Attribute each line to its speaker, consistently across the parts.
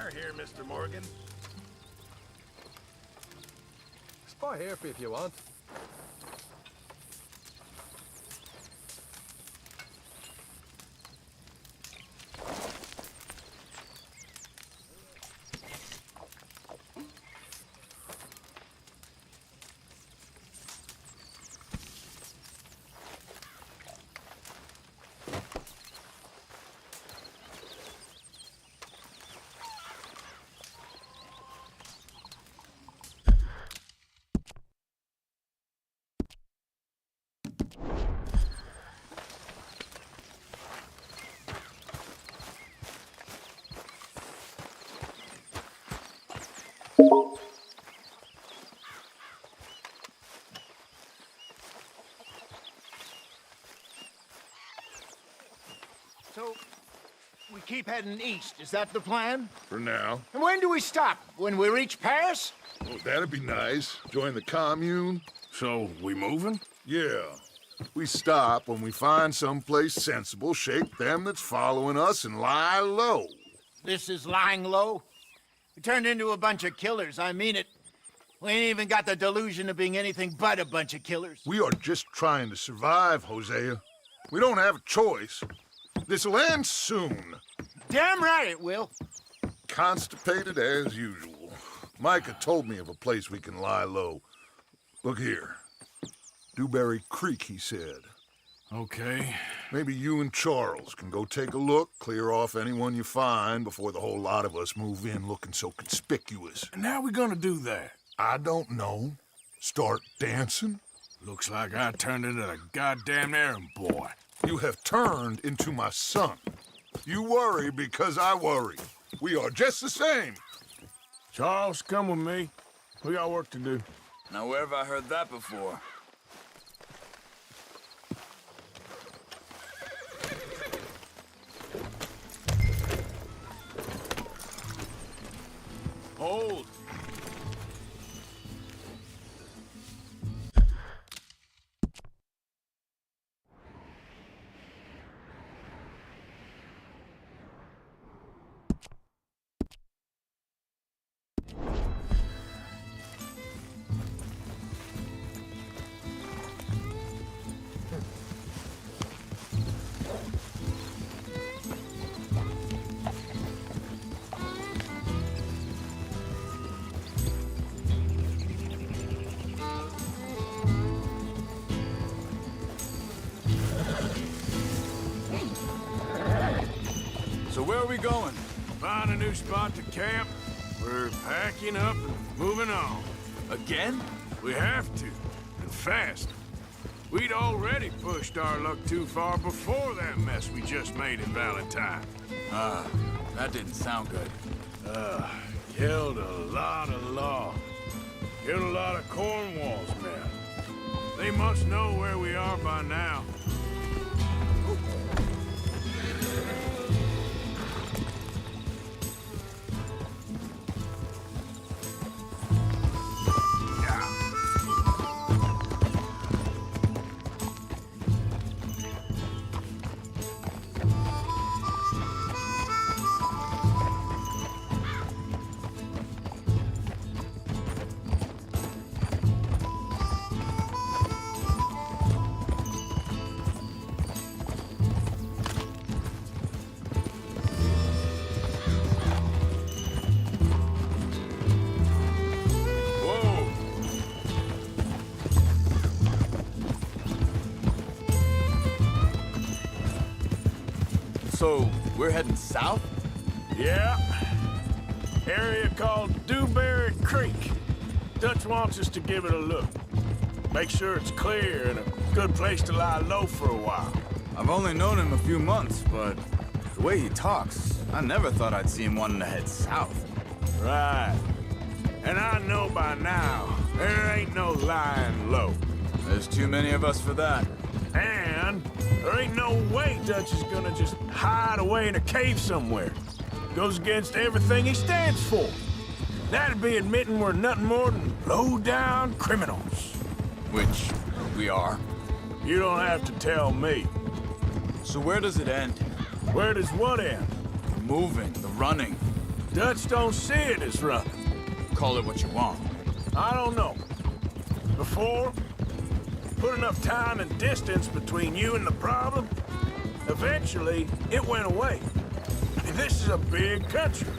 Speaker 1: fire here, Mr. Morgan.
Speaker 2: Spy here if you want.
Speaker 3: So, we keep heading east, is that the plan?
Speaker 1: For now.
Speaker 3: And when do we stop? When we reach Paris?
Speaker 1: Oh, that'd be nice. Join the commune.
Speaker 4: So, we moving?
Speaker 1: Yeah. We stop when we find someplace sensible, shake them that's following us, and lie low.
Speaker 3: This is lying low? We turned into a bunch of killers, I mean it. We ain't even got the delusion of being anything but a bunch of killers.
Speaker 1: We are just trying to survive, Hosea. We don't have a choice. This'll end soon.
Speaker 3: Damn right it will.
Speaker 1: Constipated as usual. Micah told me of a place we can lie low. Look here. Dewberry Creek, he said.
Speaker 4: Okay.
Speaker 1: Maybe you and Charles can go take a look, clear off anyone you find before the whole lot of us move in looking so conspicuous.
Speaker 4: And how we gonna do that?
Speaker 1: I don't know. Start dancing?
Speaker 4: Looks like I turned into a goddamn errand boy.
Speaker 1: You have turned into my son. You worry because I worry. We are just the same.
Speaker 4: Charles, come with me. We got work to do.
Speaker 5: Now, where have I heard that before? Hold! So where are we going?
Speaker 4: Find a new spot to camp. We're packing up and moving on.
Speaker 5: Again?
Speaker 4: We have to, and fast. We'd already pushed our luck too far before that mess we just made in Valentine.
Speaker 5: That didn't sound good.
Speaker 4: Killed a lot of law. Killed a lot of Cornwall's men. They must know where we are by now.
Speaker 5: So, we're heading south?
Speaker 4: Yeah. Area called Dewberry Creek. Dutch wants us to give it a look. Make sure it's clear and a good place to lie low for a while.
Speaker 5: I've only known him a few months, but the way he talks, I never thought I'd see him wanting to head south.
Speaker 4: Right. And I know by now, there ain't no lying low.
Speaker 5: There's too many of us for that.
Speaker 4: And there ain't no way Dutch is gonna just hide away in a cave somewhere. Goes against everything he stands for. That'd be admitting we're nothing more than low-down criminals.
Speaker 5: Which we are.
Speaker 4: You don't have to tell me.
Speaker 5: So where does it end?
Speaker 4: Where does what end?
Speaker 5: The moving, the running.
Speaker 4: Dutch don't see it as running.
Speaker 5: Call it what you want.
Speaker 4: I don't know. Before, put enough time and distance between you and the problem, eventually it went away. This is a big country.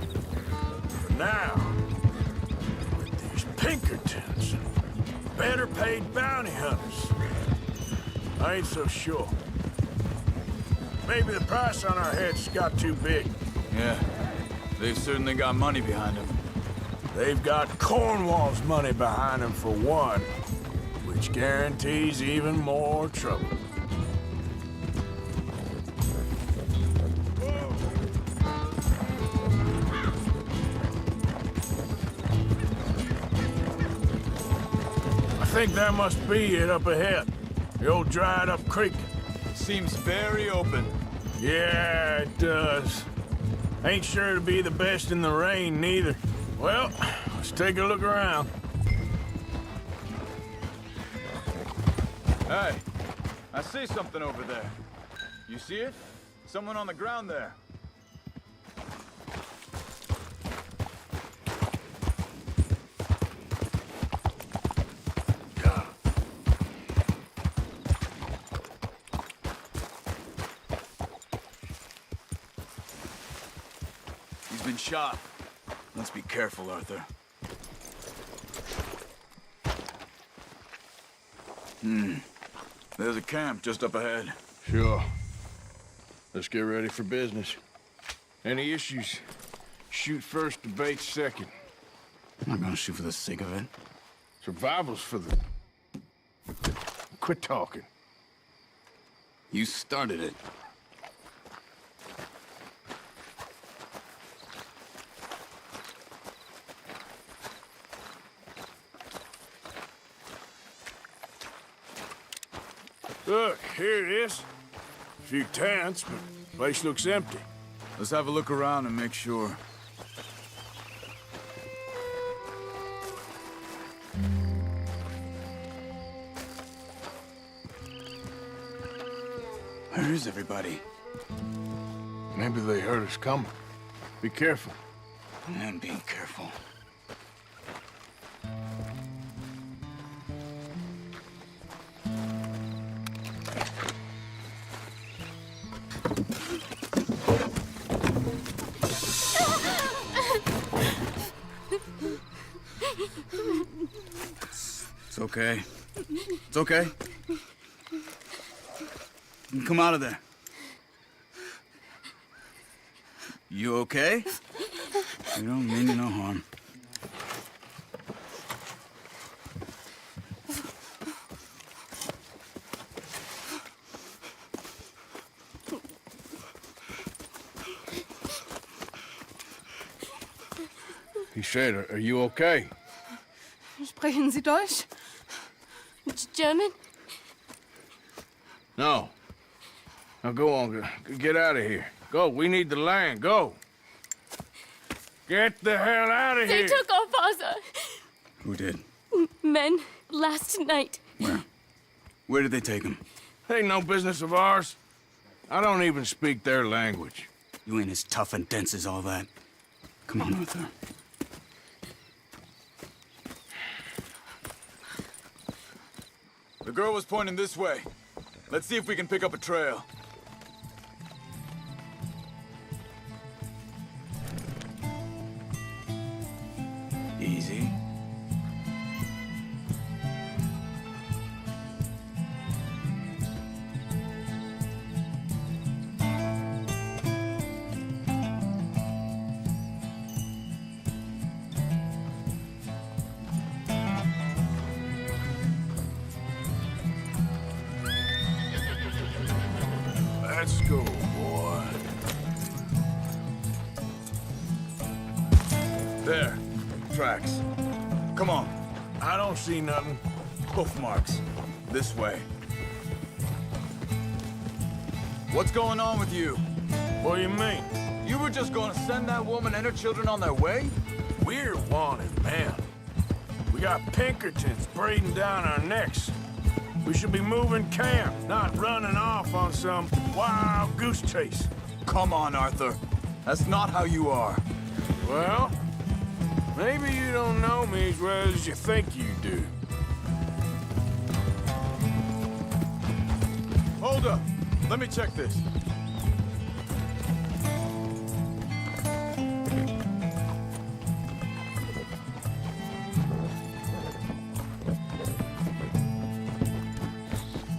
Speaker 4: But now, with these Pinkertons, better paid bounty hunters, I ain't so sure. Maybe the price on our heads got too big.
Speaker 5: Yeah, they've certainly got money behind them.
Speaker 4: They've got Cornwall's money behind them for one, which guarantees even more trouble. I think that must be it up ahead. The old dried-up creek.
Speaker 5: Seems very open.
Speaker 4: Yeah, it does. Ain't sure to be the best in the rain, neither. Well, let's take a look around.
Speaker 5: Hey, I see something over there. You see it? Someone on the ground there. He's been shot. Let's be careful, Arthur. There's a camp just up ahead.
Speaker 4: Sure. Let's get ready for business. Any issues? Shoot first, debate second.
Speaker 5: I'm not gonna shoot for the sake of it.
Speaker 4: Survival's for the... Quit talking.
Speaker 5: You started it.
Speaker 4: Look, here it is. A few tents, but the place looks empty.
Speaker 5: Let's have a look around and make sure. Where is everybody?
Speaker 4: Maybe they heard us coming. Be careful.
Speaker 5: I'm being careful. It's okay. It's okay. You come out of there. You okay? You don't mean you no harm.
Speaker 4: He said, are you okay?
Speaker 6: Sprechen Sie Deutsch? German?
Speaker 4: No. Now go on, get out of here. Go, we need the land, go. Get the hell out of
Speaker 6: They
Speaker 4: here.
Speaker 6: took our father.
Speaker 5: Who did?
Speaker 6: Men, last night.
Speaker 5: Where? Where did they take him?
Speaker 4: Ain't no business of ours. I don't even speak their language.
Speaker 5: You ain't as tough and dense as all that. Come on, Arthur. The girl was pointing this way. Let's see if we can pick up a trail. Easy.
Speaker 4: Let's go, boy.
Speaker 5: There. Tracks. Come on.
Speaker 4: I don't see nothing.
Speaker 5: Hoof marks. This way. What's going on with you?
Speaker 4: What do you mean?
Speaker 5: You were just gonna send that woman and her children on their way?
Speaker 4: We're wanted, man. We got Pinkertons breathing down our necks. We should be moving camp, not running off on some wild goose chase.
Speaker 5: Come on, Arthur. That's not how you are.
Speaker 4: Well, maybe you don't know me as well as you think you do.
Speaker 5: Hold up. Let me check this.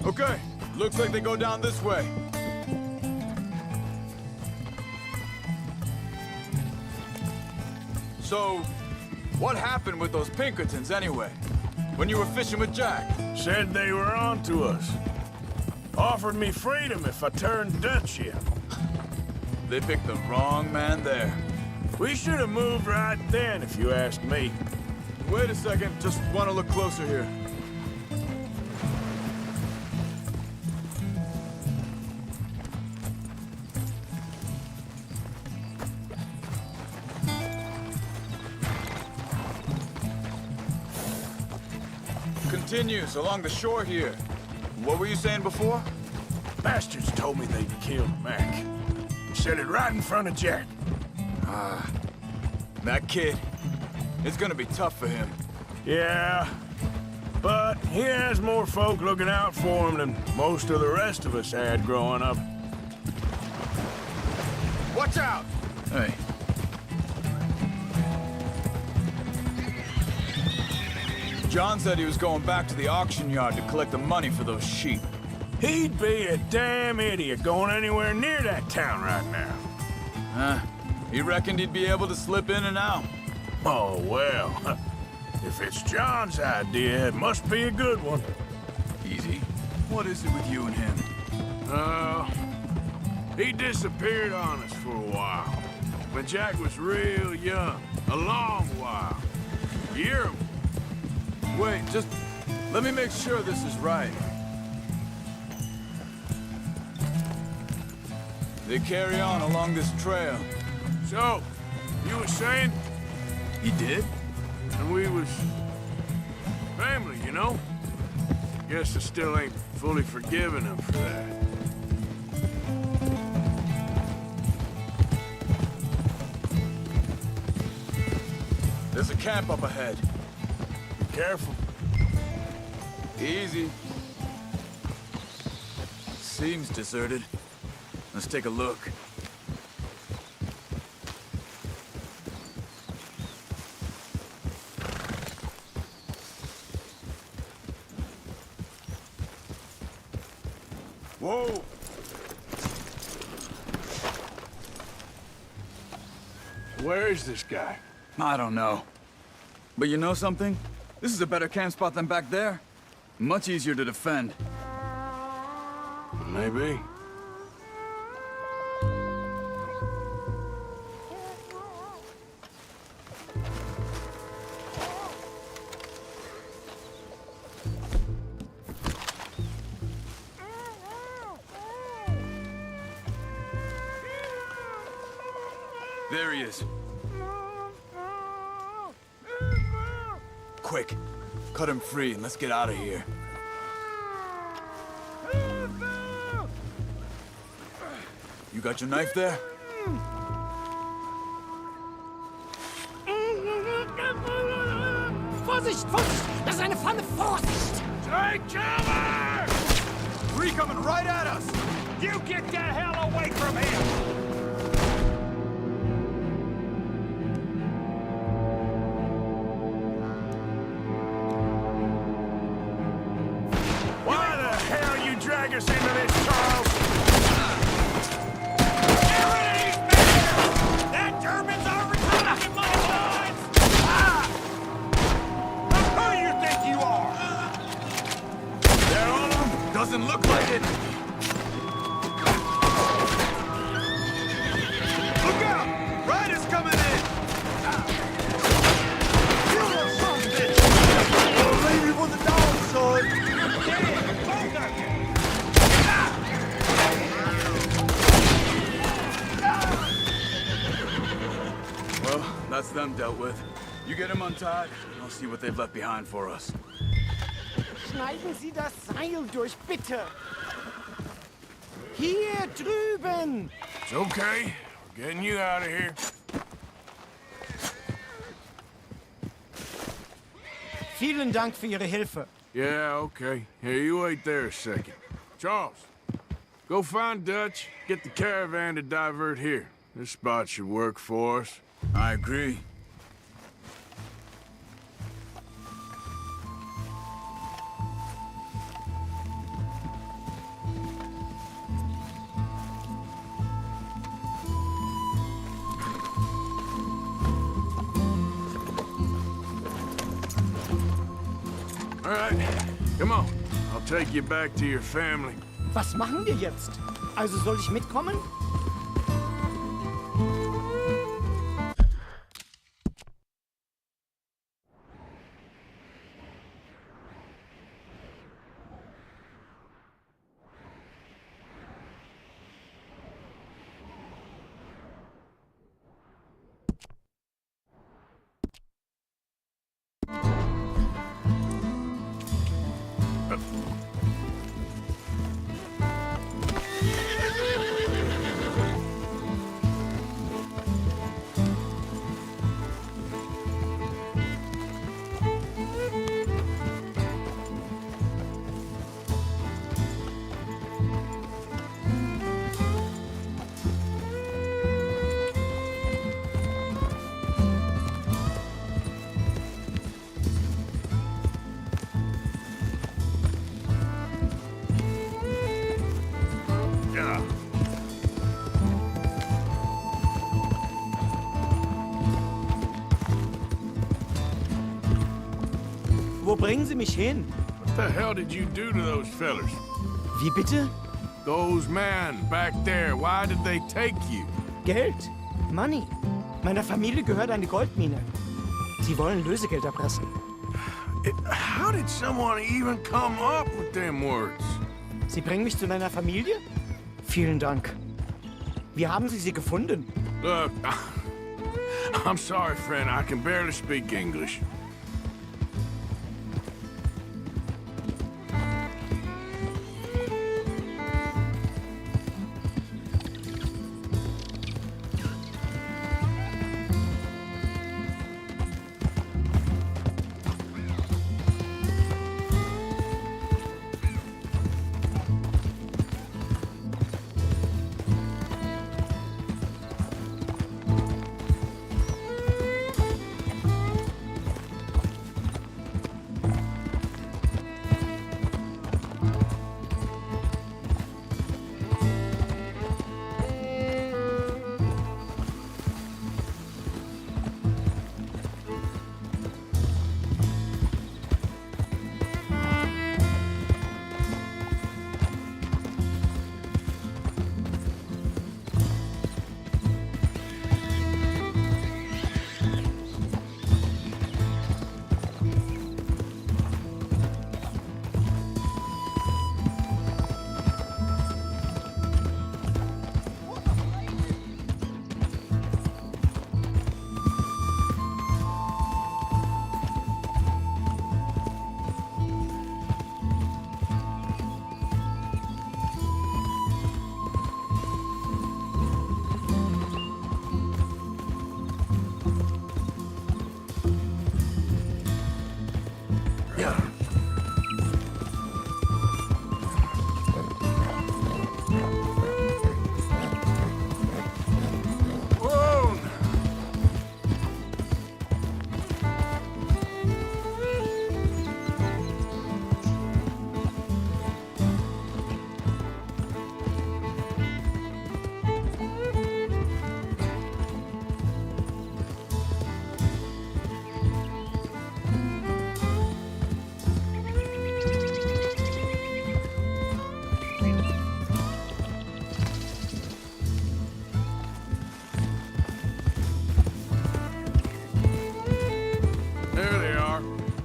Speaker 5: Okay, looks like they go down this way. So, what happened with those Pinkertons anyway? When you were fishing with Jack?
Speaker 4: Said they were on to us. Offered me freedom if I turned Dutch in.
Speaker 5: They picked the wrong man there.
Speaker 4: We should have moved right then, if you ask me.
Speaker 5: Wait a second, just want to look closer here. Continues along the shore here. What were you saying before?
Speaker 4: Bastards told me they'd killed Mac. Said it right in front of Jack.
Speaker 5: That kid. It's gonna be tough for him.
Speaker 4: Yeah, but he has more folk looking out for him than most of the rest of us had growing up.
Speaker 5: Watch out! Hey. John said he was going back to the auction yard to collect the money for those sheep.
Speaker 4: He'd be a damn idiot going anywhere near that town right now.
Speaker 5: He reckoned he'd be able to slip in and out.
Speaker 4: Oh, well. If it's John's idea, it must be a good one.
Speaker 5: Easy. What is it with you and him?
Speaker 4: He disappeared on us for a while. When Jack was real young. A long while. A year.
Speaker 5: Wait, just let me make sure this is right. They carry on along this trail.
Speaker 4: So, you were saying?
Speaker 5: He did?
Speaker 4: And we was family, you know? Guess I still ain't fully forgiven him for that.
Speaker 5: There's a camp up ahead.
Speaker 4: Be careful.
Speaker 5: Easy. Seems deserted. Let's take a look. Whoa!
Speaker 4: Where is this guy?
Speaker 5: I don't know. But you know something? This is a better camp spot than back there. Much easier to defend.
Speaker 4: Maybe.
Speaker 5: There he is. Quick, cut him free and let's get out of here. You got your knife there?
Speaker 7: Vorsicht, Vorsicht! Das ist eine Pfanne! Vorsicht!
Speaker 4: Take cover!
Speaker 5: Three coming right at us!
Speaker 4: You get the hell away from him! Why the hell you drag us into this, Charles? Get rid of these men! That German's our recruiting my boys! Who do you think you are?
Speaker 5: They're on him? Doesn't look like it. Look out! Riders coming in!
Speaker 7: You little son of a bitch!
Speaker 5: You'll leave me with the dog, son! Well, that's them dealt with. You get them untied, and I'll see what they've left behind for us.
Speaker 7: Schneiden Sie das Seil durch, bitte! Hier drüben!
Speaker 4: It's okay. We're getting you out of here.
Speaker 7: Vielen Dank für Ihre Hilfe.
Speaker 4: Yeah, okay. Here, you wait there a second. Charles, go find Dutch, get the caravan to divert here. This spot should work for us.
Speaker 5: I agree.
Speaker 4: All right, come on. I'll take you back to your family.
Speaker 7: Was machen wir jetzt? Also soll ich mitkommen? Wo bringen Sie mich hin?
Speaker 4: What the hell did you do to those fellers?
Speaker 7: Wie bitte?
Speaker 4: Those men back there, why did they take you?
Speaker 7: Geld. Money. Meiner Familie gehört eine Goldmine. Sie wollen Lösegeld erpressen.
Speaker 4: How did someone even come up with them words?
Speaker 7: Sie bringen mich zu meiner Familie? Vielen Dank. Wie haben Sie sie gefunden?
Speaker 4: Look, I'm sorry, friend. I can barely speak English.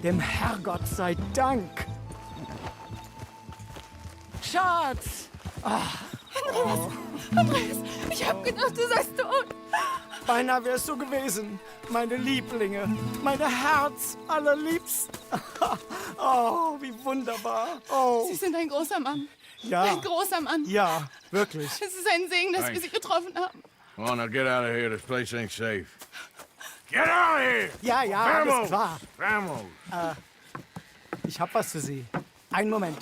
Speaker 7: Dem Herrgott sei Dank. Schatz!
Speaker 6: Andreas, ich hab gedacht, du seist tot.
Speaker 7: Beinahe wär's so gewesen. Meine Lieblinge, meine Herz allerliebsten. Oh, wie wunderbar. Oh.
Speaker 6: Sie sind ein großer Mann.
Speaker 7: Ja.
Speaker 6: Ein großer Mann.
Speaker 7: Ja, wirklich.
Speaker 6: Es ist ein Segen, dass wir Sie getroffen haben.
Speaker 4: Come on, now get out of here. This place ain't safe. Get out of here!
Speaker 7: Ja, ja, alles klar.
Speaker 4: Vamos!
Speaker 7: ich hab was für Sie. Einen Moment.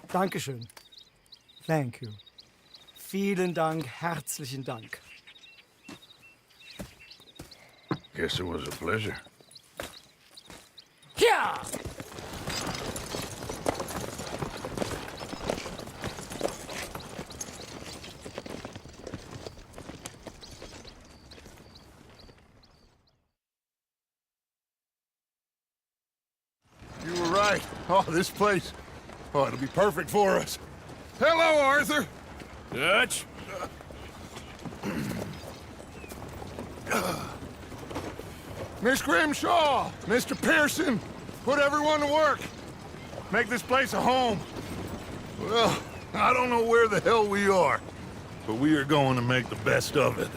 Speaker 7: Dankeschön. Thank you. Vielen Dank, herzlichen Dank.
Speaker 4: Guess it was a pleasure.
Speaker 7: Ja!
Speaker 1: You were right. Oh, this place. Oh, it'll be perfect for us. Hello, Arthur.
Speaker 4: Dutch?
Speaker 1: Miss Grimshaw, Mr. Pearson, put everyone to work. Make this place a home. Well, I don't know where the hell we are, but we are going to make the best of it.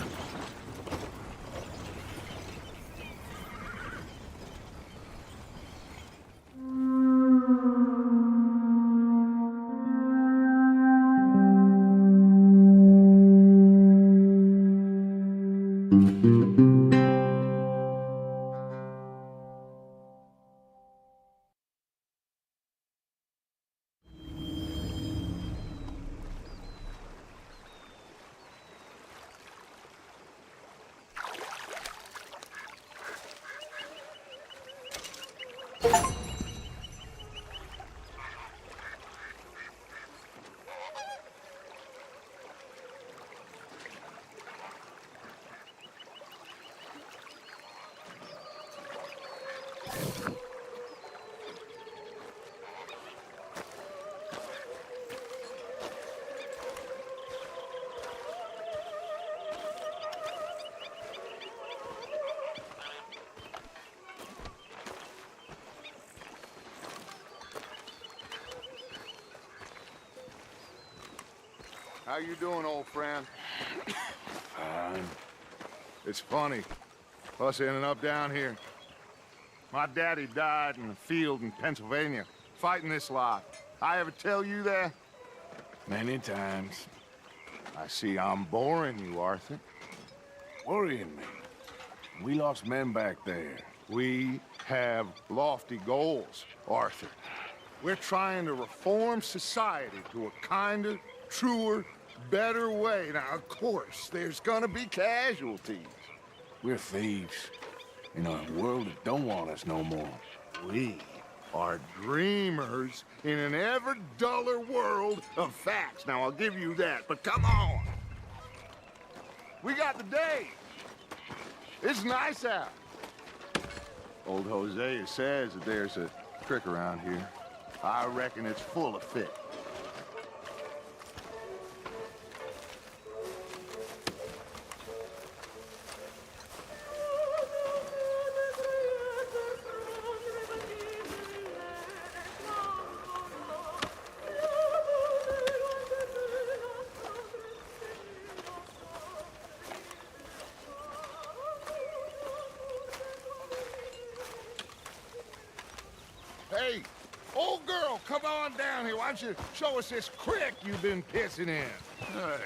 Speaker 1: How you doing, old friend?
Speaker 4: Fine.
Speaker 1: It's funny, us ending up down here. My daddy died in the field in Pennsylvania, fighting this lot. I ever tell you that?
Speaker 4: Many times.
Speaker 1: I see I'm boring you, Arthur.
Speaker 4: Worrying me. We lost men back there.
Speaker 1: We have lofty goals, Arthur. We're trying to reform society to a kinder, truer, better way. Now, of course, there's gonna be casualties.
Speaker 4: We're thieves. In a world that don't want us no more.
Speaker 1: We are dreamers in an ever duller world of facts. Now, I'll give you that, but come on. We got the day. It's nice out. Old Hosea says that there's a trick around here. I reckon it's full of fit. Hey, old girl, come on down here. Why don't you show us this creek you've been pissing in? Hey,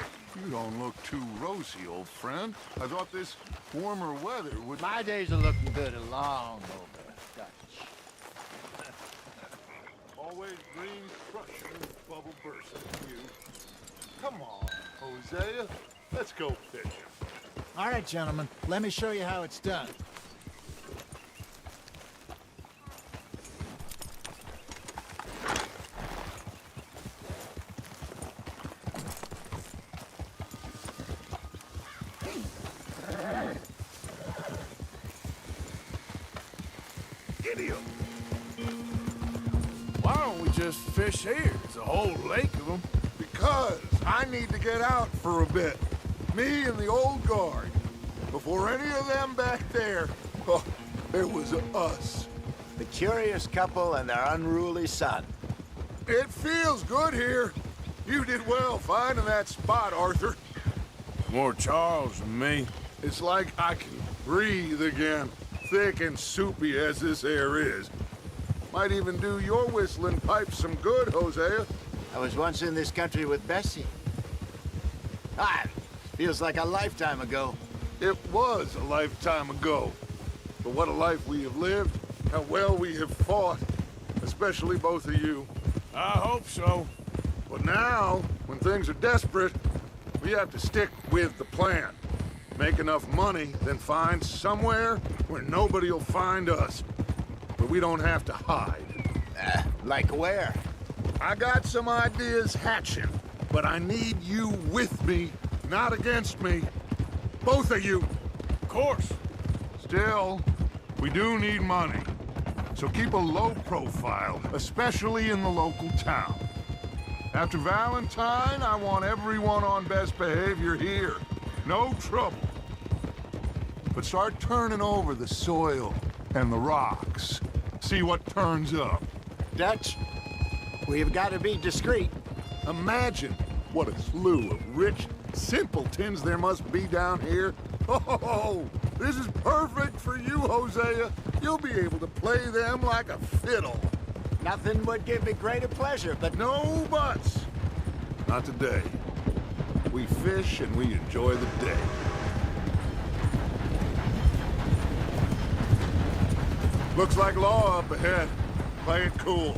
Speaker 1: you don't look too rosy, old friend. I thought this warmer weather would...
Speaker 3: My days are looking good along over, Dutch.
Speaker 1: Always green crushing and bubble bursting you. Come on, Hosea. Let's go fishing.
Speaker 3: All right, gentlemen, let me show you how it's done.
Speaker 1: Idiot.
Speaker 4: Why don't we just fish here? There's a whole lake of them.
Speaker 1: Because I need to get out for a bit. Me and the old guard. Before any of them back there, oh, it was us.
Speaker 3: The curious couple and their unruly son.
Speaker 1: It feels good here. You did well finding that spot, Arthur.
Speaker 4: More Charles than me.
Speaker 1: It's like I can breathe again, thick and soupy as this air is. Might even do your whistling pipes some good, Hosea.
Speaker 3: I was once in this country with Bessie. Ah, feels like a lifetime ago.
Speaker 1: It was a lifetime ago. But what a life we have lived. how well we have fought, especially both of you.
Speaker 4: I hope so.
Speaker 1: But now, when things are desperate, we have to stick with the plan. Make enough money, then find somewhere where nobody will find us. But we don't have to hide.
Speaker 3: Like where?
Speaker 1: I got some ideas hatching, but I need you with me, not against me. Both of you.
Speaker 4: Of course.
Speaker 1: Still, we do need money. So keep a low profile, especially in the local town. After Valentine, I want everyone on best behavior here. No trouble. But start turning over the soil and the rocks. See what turns up.
Speaker 3: Dutch, we've got to be discreet.
Speaker 1: Imagine what a slew of rich simpletons there must be down here. Oh, this is perfect for you, Hosea. You'll be able to play them like a fiddle.
Speaker 3: Nothing would give me greater pleasure, but
Speaker 1: No buts. Not today. We fish and we enjoy the day. Looks like law up ahead. Play it cool.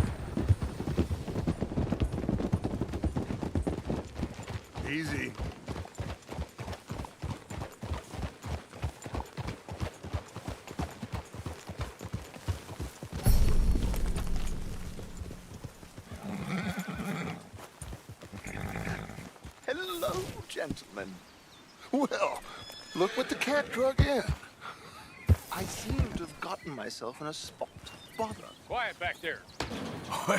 Speaker 1: Easy.
Speaker 3: hello, gentlemen.
Speaker 1: Well, look what the cat drug in.
Speaker 3: I seem to have gotten myself in a spot. Bother.
Speaker 4: Quiet back there.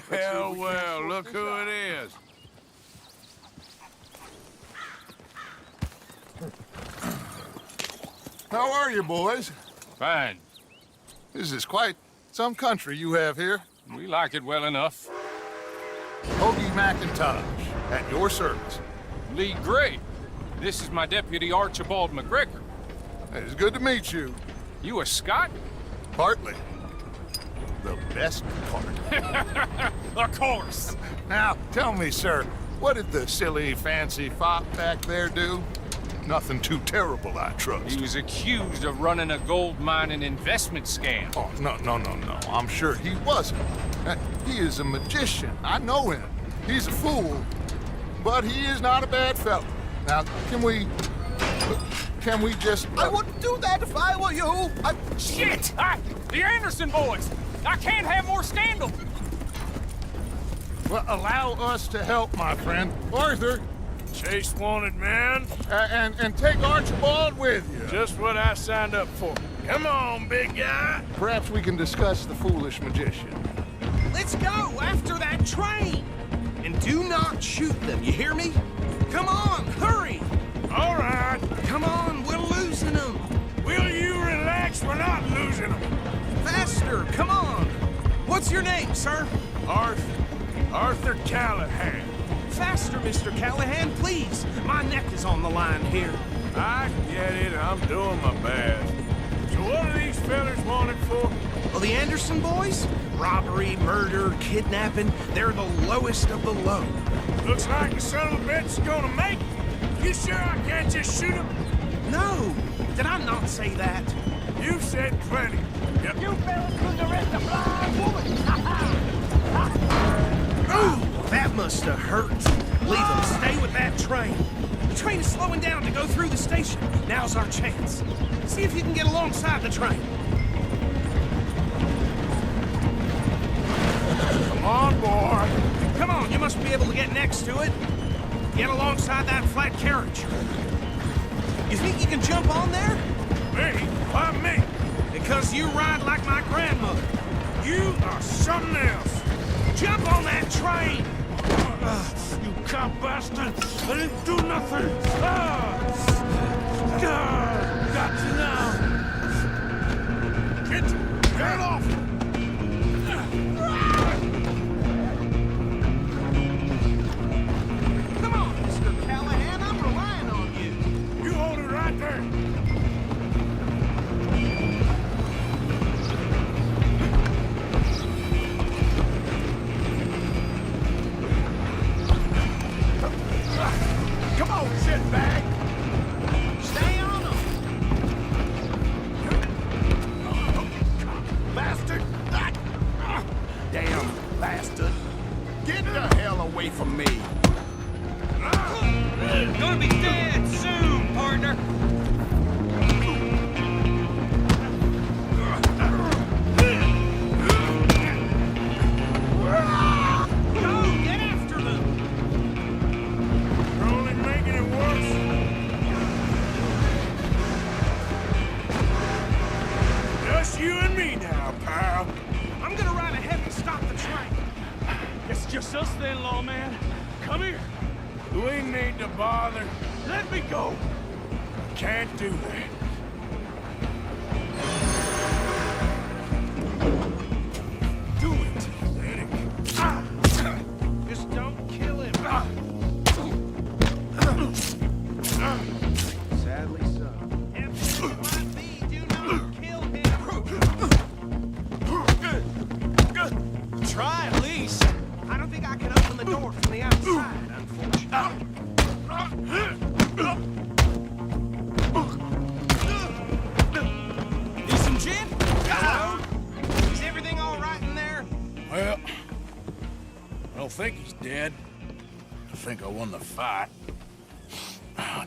Speaker 4: Well, well, look who it is.
Speaker 1: How are you, boys?
Speaker 8: Fine.
Speaker 1: This is quite some country you have here.
Speaker 8: We like it well enough.
Speaker 1: Hoagie McIntosh, at your service.
Speaker 8: Lee Gray. This is my deputy Archibald McGregor.
Speaker 1: It's good to meet you.
Speaker 8: You a Scot?
Speaker 1: Partly. The best part.
Speaker 8: Of course.
Speaker 1: Now, tell me, sir, what did the silly, fancy fop back there do? Nothing too terrible, I trust.
Speaker 8: He was accused of running a gold mining investment scam.
Speaker 1: Oh, no. I'm sure he wasn't. He is a magician. I know him. He's a fool, but he is not a bad fellow. Now, can we just...
Speaker 3: I wouldn't do that if I were you.
Speaker 8: Shit! The Anderson boys! I can't have more scandal!
Speaker 1: Well, allow us to help, my friend. Arthur,
Speaker 4: Chase wanted man.
Speaker 1: and take Archibald with you.
Speaker 4: Just what I signed up for. Come on, big guy.
Speaker 1: Perhaps we can discuss the foolish magician.
Speaker 9: Let's go after that train! And do not shoot them, you hear me? Come on, hurry!
Speaker 4: All right.
Speaker 9: Come on, we're losing them!
Speaker 4: Will you relax? We're not losing them.
Speaker 9: Faster, come on! What's your name, sir?
Speaker 4: Arthur Callahan.
Speaker 9: Faster, Mr. Callahan, please! My neck is on the line here.
Speaker 4: I get it. I'm doing my best. So what are these fellas wanted for?
Speaker 9: Well, the Anderson boys? Robbery, murder, kidnapping, they're the lowest of the low.
Speaker 4: Looks like the son of a bitch is gonna make it. You sure I can't just shoot him?
Speaker 9: No! Did I not say that?
Speaker 4: You've said plenty. Yep.
Speaker 3: You fell through the rest of blind woman.
Speaker 9: Ooh, that must have hurt. Leave them. Stay with that train. The train is slowing down to go through the station. Now's our chance. See if you can get alongside the train.
Speaker 4: Come on, boy.
Speaker 9: Come on, you must be able to get next to it. Get alongside that flat carriage. You think you can jump on there?
Speaker 4: Me? Why me?
Speaker 9: Because you ride like my grandmother.
Speaker 4: You are something else.
Speaker 9: Jump on that train!
Speaker 4: You cop bastard! I didn't do nothing! Got you now! Get off!
Speaker 9: Come on, Mr. Callahan, I'm relying on you.
Speaker 4: You hold it right there!
Speaker 3: Come on, shitbag.
Speaker 9: Stay on them.
Speaker 4: my pal.
Speaker 9: I'm gonna ride ahead and stop the train.
Speaker 8: It's just us then, lawman. Come here.
Speaker 4: We need to bother.
Speaker 9: Let me go.
Speaker 4: Can't do that.
Speaker 9: Do it. Ah. Just don't kill him. Sadly so. If it might be, do not kill him. Try at least. I don't think I can open the door from the outside, unfortunately.
Speaker 8: Need some gin?
Speaker 9: Hello? Is everything all right in there?
Speaker 4: Well, I don't think he's dead. I think I won the fight.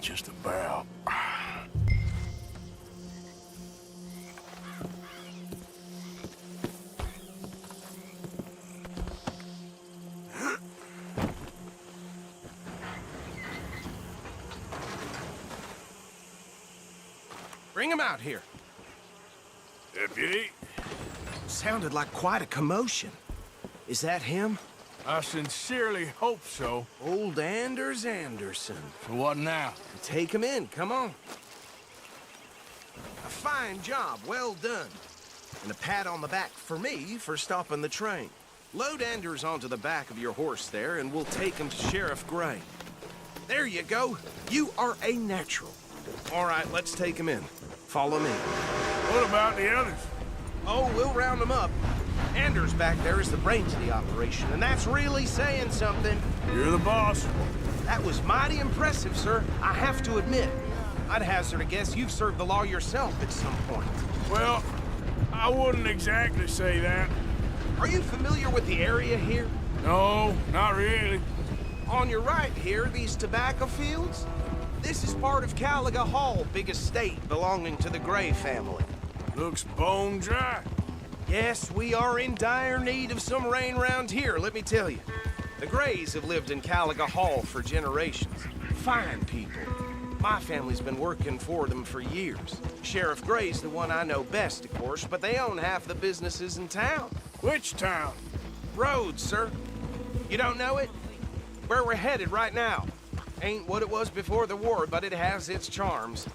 Speaker 4: Just about.
Speaker 9: Bring him out here.
Speaker 4: Deputy,
Speaker 9: Sounded like quite a commotion. Is that him?
Speaker 4: I sincerely hope so.
Speaker 9: Old Anders Anderson.
Speaker 4: So what now?
Speaker 9: Take him in, come on. A fine job, well done. And a pat on the back for me for stopping the train. Load Anders onto the back of your horse there, and we'll take him to Sheriff Gray. There you go. You are a natural. All right, let's take him in. Follow me.
Speaker 4: What about the others?
Speaker 9: Oh, we'll round them up. Anders back there is the brains of the operation, and that's really saying something.
Speaker 4: You're the boss.
Speaker 9: That was mighty impressive, sir. I have to admit. I'd hazard a guess you've served the law yourself at some point.
Speaker 4: Well, I wouldn't exactly say that.
Speaker 9: Are you familiar with the area here?
Speaker 4: No, not really.
Speaker 9: On your right here, these tobacco fields? This is part of Caliga Hall, big estate belonging to the Gray family.
Speaker 4: Looks bone dry.
Speaker 9: Yes, we are in dire need of some rain round here, let me tell you. The Grays have lived in Caliga Hall for generations. Fine people. My family's been working for them for years. Sheriff Gray's the one I know best, of course, but they own half the businesses in town.
Speaker 4: Which town?
Speaker 9: Rhodes, sir. You don't know it? Where we're headed right now. Ain't what it was before the war, but it has its charms.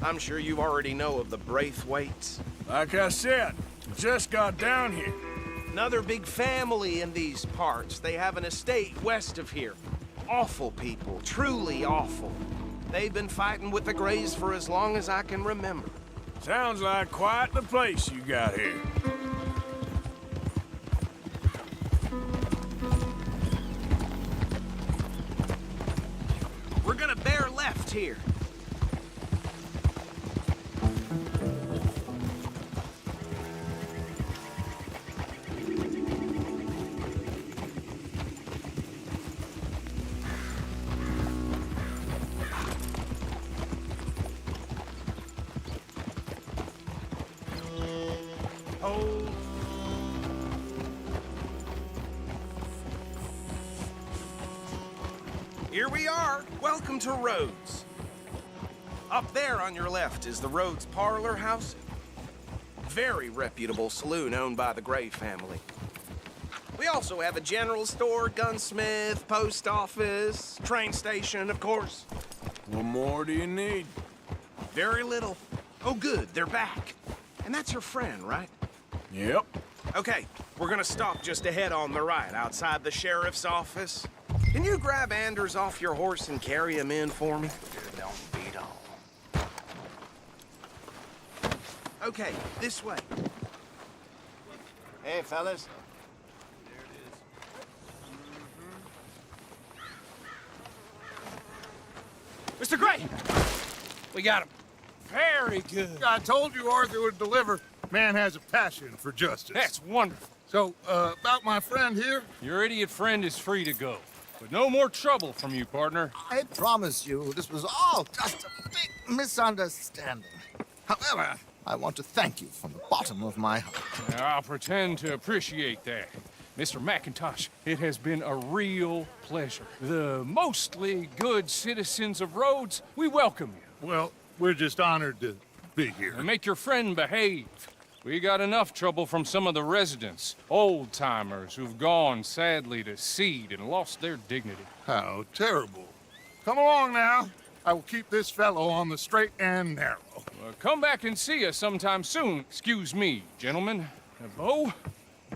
Speaker 9: I'm sure you already know of the Braithwaites.
Speaker 4: Like I said, just got down here.
Speaker 9: Another big family in these parts. They have an estate west of here. Awful people, truly awful. They've been fighting with the Grays for as long as I can remember.
Speaker 4: Sounds like quite the place you got here.
Speaker 9: We're gonna bear left here. Hold. Here we are. Welcome to Rhodes. Up there on your left is the Rhodes Parlor House. Very reputable saloon owned by the Gray family. We also have a general store, gunsmith, post office, train station, of course.
Speaker 4: What more do you need?
Speaker 9: Very little. Oh, good, they're back. And that's your friend, right?
Speaker 4: Yep.
Speaker 9: Okay, we're gonna stop just ahead on the right, outside the sheriff's office. Can you grab Anders off your horse and carry him in for me? Don't beat on. Okay, this way.
Speaker 3: Hey, fellas.
Speaker 8: Mr. Gray! We got him. Very good.
Speaker 1: I told you Arthur would deliver. Man has a passion for justice.
Speaker 8: That's wonderful.
Speaker 1: So, about my friend here?
Speaker 8: Your idiot friend is free to go. But no more trouble from you, partner.
Speaker 10: I promise you, this was all just a big misunderstanding. However, I want to thank you from the bottom of my heart.
Speaker 8: Now, I'll pretend to appreciate that. Mr. McIntosh, it has been a real pleasure. The mostly good citizens of Rhodes, we welcome you.
Speaker 1: Well, we're just honored to be here.
Speaker 8: And make your friend behave. We got enough trouble from some of the residents, old-timers who've gone, sadly, to seed and lost their dignity.
Speaker 1: How terrible. Come along now. I will keep this fellow on the straight and narrow.
Speaker 8: Come back and see us sometime soon. Excuse me, gentlemen. Bo,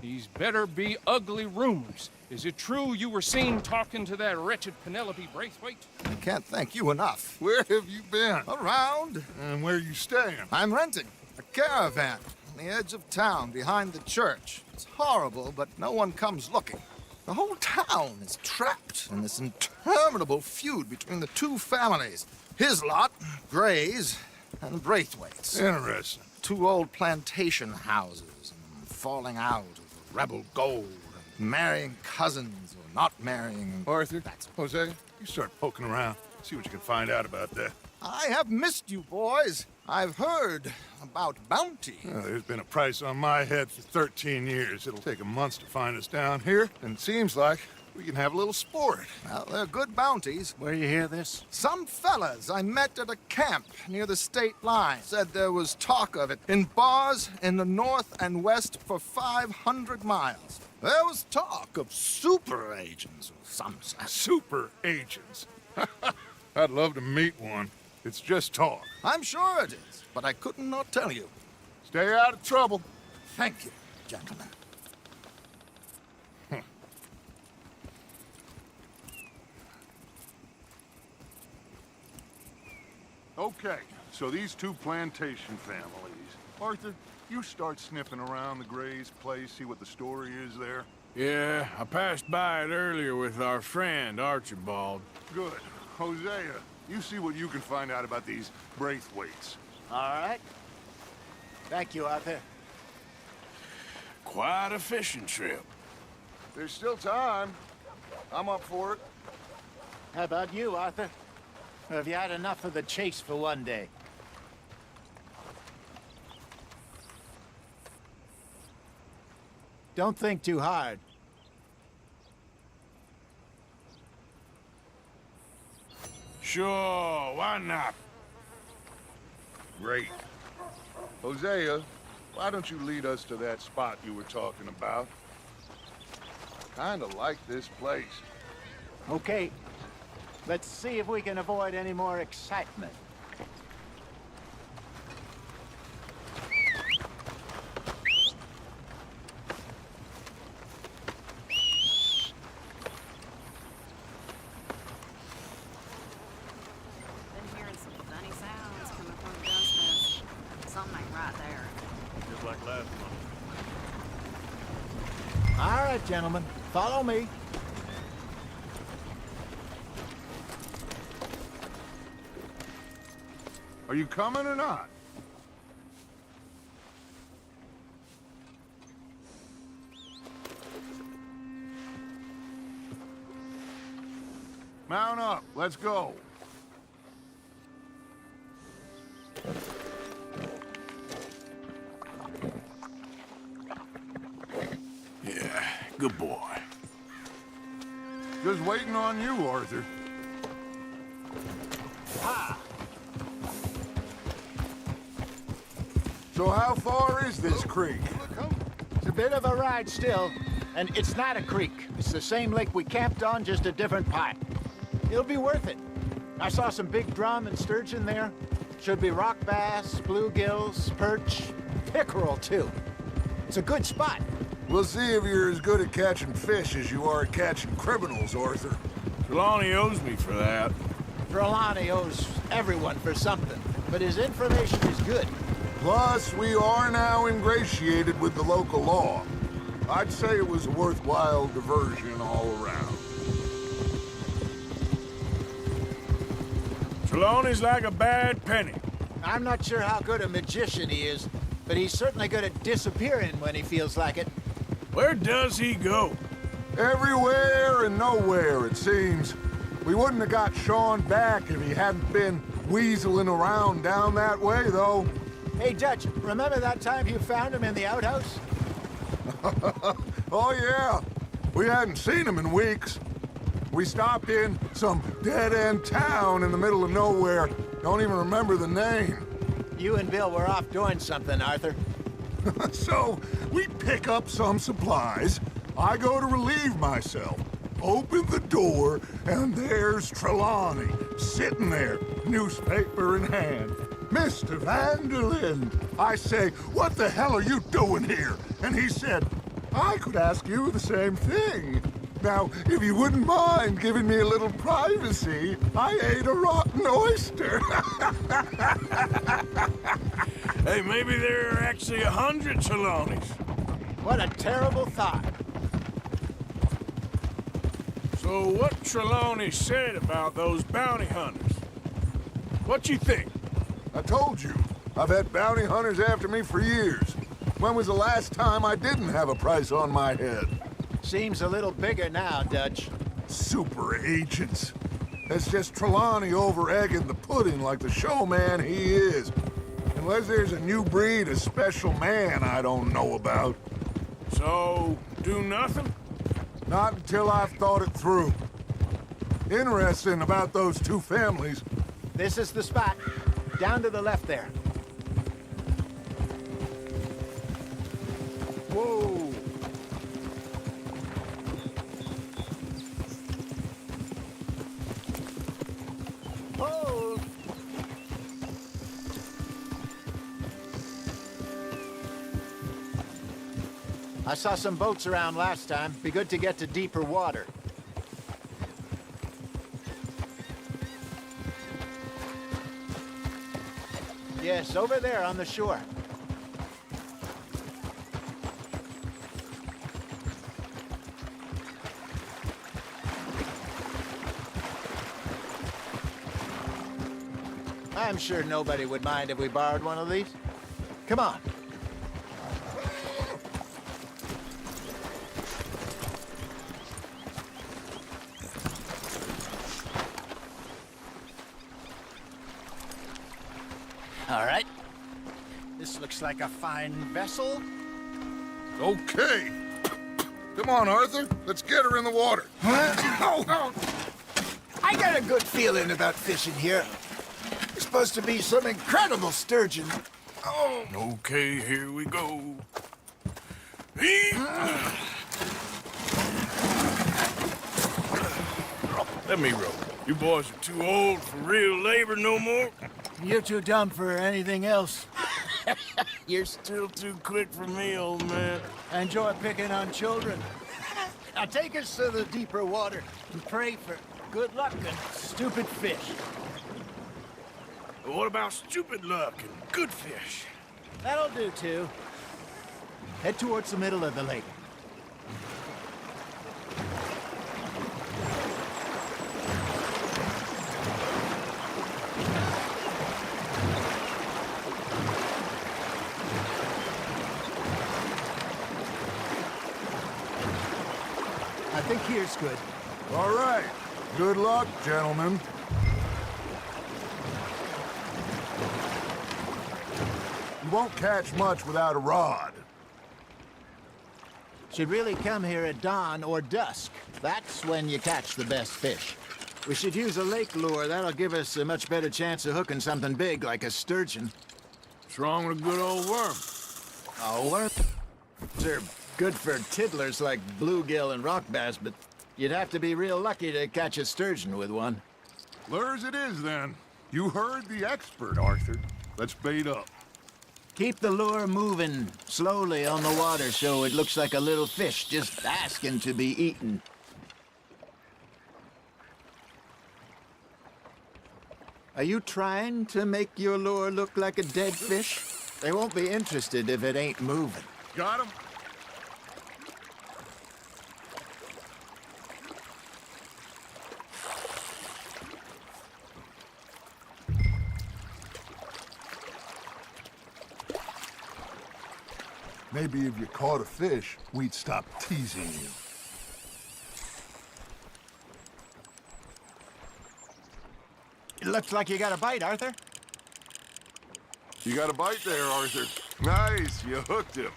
Speaker 8: these better be ugly rumors. Is it true you were seen talking to that wretched Penelope Braithwaite?
Speaker 10: I can't thank you enough.
Speaker 1: Where have you been?
Speaker 10: Around.
Speaker 1: And where you staying?
Speaker 10: I'm renting a caravan on the edge of town behind the church. It's horrible, but no one comes looking. The whole town is trapped in this interminable feud between the two families. His lot, Gray's, and Braithwaite's.
Speaker 1: Interesting.
Speaker 10: Two old plantation houses, and falling out of rebel gold, and marrying cousins or not marrying.
Speaker 1: Arthur, Jose, you start poking around. See what you can find out about that.
Speaker 10: I have missed you, boys. I've heard about bounty.
Speaker 1: Well, there's been a price on my head for 13 years. It'll take 'em months to find us down here, and it seems like we can have a little sport.
Speaker 10: Well, they're good bounties.
Speaker 3: Where you hear this?
Speaker 10: Some fellas I met at a camp near the state line said there was talk of it in bars in the north and west for 500 miles. There was talk of super agents of some sort.
Speaker 1: Super agents. I'd love to meet one. It's just talk.
Speaker 10: I'm sure it is, but I couldn't not tell you.
Speaker 1: Stay out of trouble.
Speaker 10: Thank you, gentlemen.
Speaker 1: Okay, so these two plantation families. Arthur, you start sniffing around the Gray's place, see what the story is there.
Speaker 4: Yeah, I passed by it earlier with our friend, Archibald.
Speaker 1: Good. Hosea, you see what you can find out about these Braithwaites.
Speaker 3: All right. Thank you, Arthur.
Speaker 4: Quite a fishing trip.
Speaker 1: There's still time. I'm up for it.
Speaker 3: How about you, Arthur? Or have you had enough of the chase for one day? Don't think too hard.
Speaker 4: Sure, why not?
Speaker 1: Great. Hosea, why don't you lead us to that spot you were talking about? Kinda like this place.
Speaker 3: Okay. Let's see if we can avoid any more excitement.
Speaker 11: Been hearing some funny sounds coming from the gunsmith. Something ain't right there.
Speaker 12: Just like last month.
Speaker 3: All right, gentlemen. Follow me.
Speaker 1: Are you coming or not? Mount up. Let's go.
Speaker 4: Yeah, good boy.
Speaker 1: Just waiting on you, Arthur.
Speaker 3: Ha!
Speaker 1: So how far is this creek?
Speaker 3: It's a bit of a ride still, and it's not a creek. It's the same lake we camped on, just a different pipe. It'll be worth it. I saw some big drum and sturgeon there. Should be rock bass, bluegills, perch, pickerel too. It's a good spot.
Speaker 1: We'll see if you're as good at catching fish as you are at catching criminals, Arthur.
Speaker 4: Trelawney owes me for that.
Speaker 3: Trelawney owes everyone for something, but his information is good.
Speaker 1: Plus, we are now ingratiated with the local law. I'd say it was a worthwhile diversion all around.
Speaker 4: Trelawney's like a bad penny.
Speaker 3: I'm not sure how good a magician he is, but he's certainly good at disappearing when he feels like it.
Speaker 4: Where does he go?
Speaker 1: Everywhere and nowhere, it seems. We wouldn't have got Sean back if he hadn't been weaseling around down that way, though.
Speaker 3: Hey, Dutch, remember that time you found him in the outhouse?
Speaker 1: Oh, yeah. We hadn't seen him in weeks. We stopped in some dead-end town in the middle of nowhere. Don't even remember the name.
Speaker 3: You and Bill were off doing something, Arthur.
Speaker 1: So, we pick up some supplies. I go to relieve myself. Open the door, and there's Trelawney, sitting there, newspaper in hand. Mr. Vanderlyn. I say, what the hell are you doing here? And he said, I could ask you the same thing. Now, if you wouldn't mind giving me a little privacy, I ate a rotten oyster.
Speaker 4: Hey, maybe there are actually 100 Trelawneys.
Speaker 3: What a terrible thought.
Speaker 4: So what Trelawney said about those bounty hunters? What you think?
Speaker 1: I told you, I've had bounty hunters after me for years. When was the last time I didn't have a price on my head?
Speaker 3: Seems a little bigger now, Dutch.
Speaker 1: Super agents. That's just Trelawney over-egging the pudding like the showman he is. Unless there's a new breed of special man I don't know about.
Speaker 4: So, do nothing?
Speaker 1: Not until I've thought it through. Interesting about those two families.
Speaker 3: This is the spot. Down to the left there. Whoa! Hold! I saw some boats around last time. Be good to get to deeper water. Yes, over there on the shore. I'm sure nobody would mind if we borrowed one of these. Come on. All right. This looks like a fine vessel.
Speaker 1: Okay. Come on, Arthur. Let's get her in the water.
Speaker 3: I got a good feeling about fishing here. There's supposed to be some incredible sturgeon.
Speaker 4: Oh. Okay, here we go. Let me row. You boys are too old for real labor no more.
Speaker 3: You're too dumb for anything else.
Speaker 4: You're still too quick for me, old man.
Speaker 3: I enjoy picking on children. Now take us to the deeper water and pray for good luck and stupid fish.
Speaker 4: What about stupid luck and good fish?
Speaker 3: That'll do, too. Head towards the middle of the lake. I think here's good.
Speaker 1: All right. Good luck, gentlemen. You won't catch much without a rod.
Speaker 3: Should really come here at dawn or dusk. That's when you catch the best fish. We should use a lake lure. That'll give us a much better chance of hooking something big like a sturgeon.
Speaker 4: What's wrong with a good old worm?
Speaker 3: Oh, worms are good for tiddlers like bluegill and rock bass, but you'd have to be real lucky to catch a sturgeon with one.
Speaker 1: Lures it is, then. You heard the expert, Arthur. Let's bait up.
Speaker 3: Keep the lure moving slowly on the water so it looks like a little fish just asking to be eaten. Are you trying to make your lure look like a dead fish? They won't be interested if it ain't moving.
Speaker 1: Got him? Maybe if you caught a fish, we'd stop teasing you.
Speaker 3: It looks like you got a bite, Arthur.
Speaker 1: You got a bite there, Arthur. Nice, you hooked him.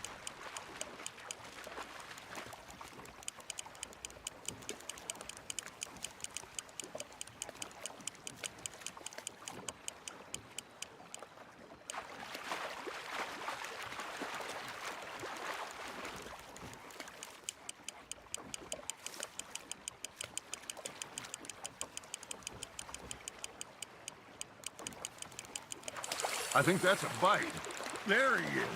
Speaker 1: I think that's a bite. There he is.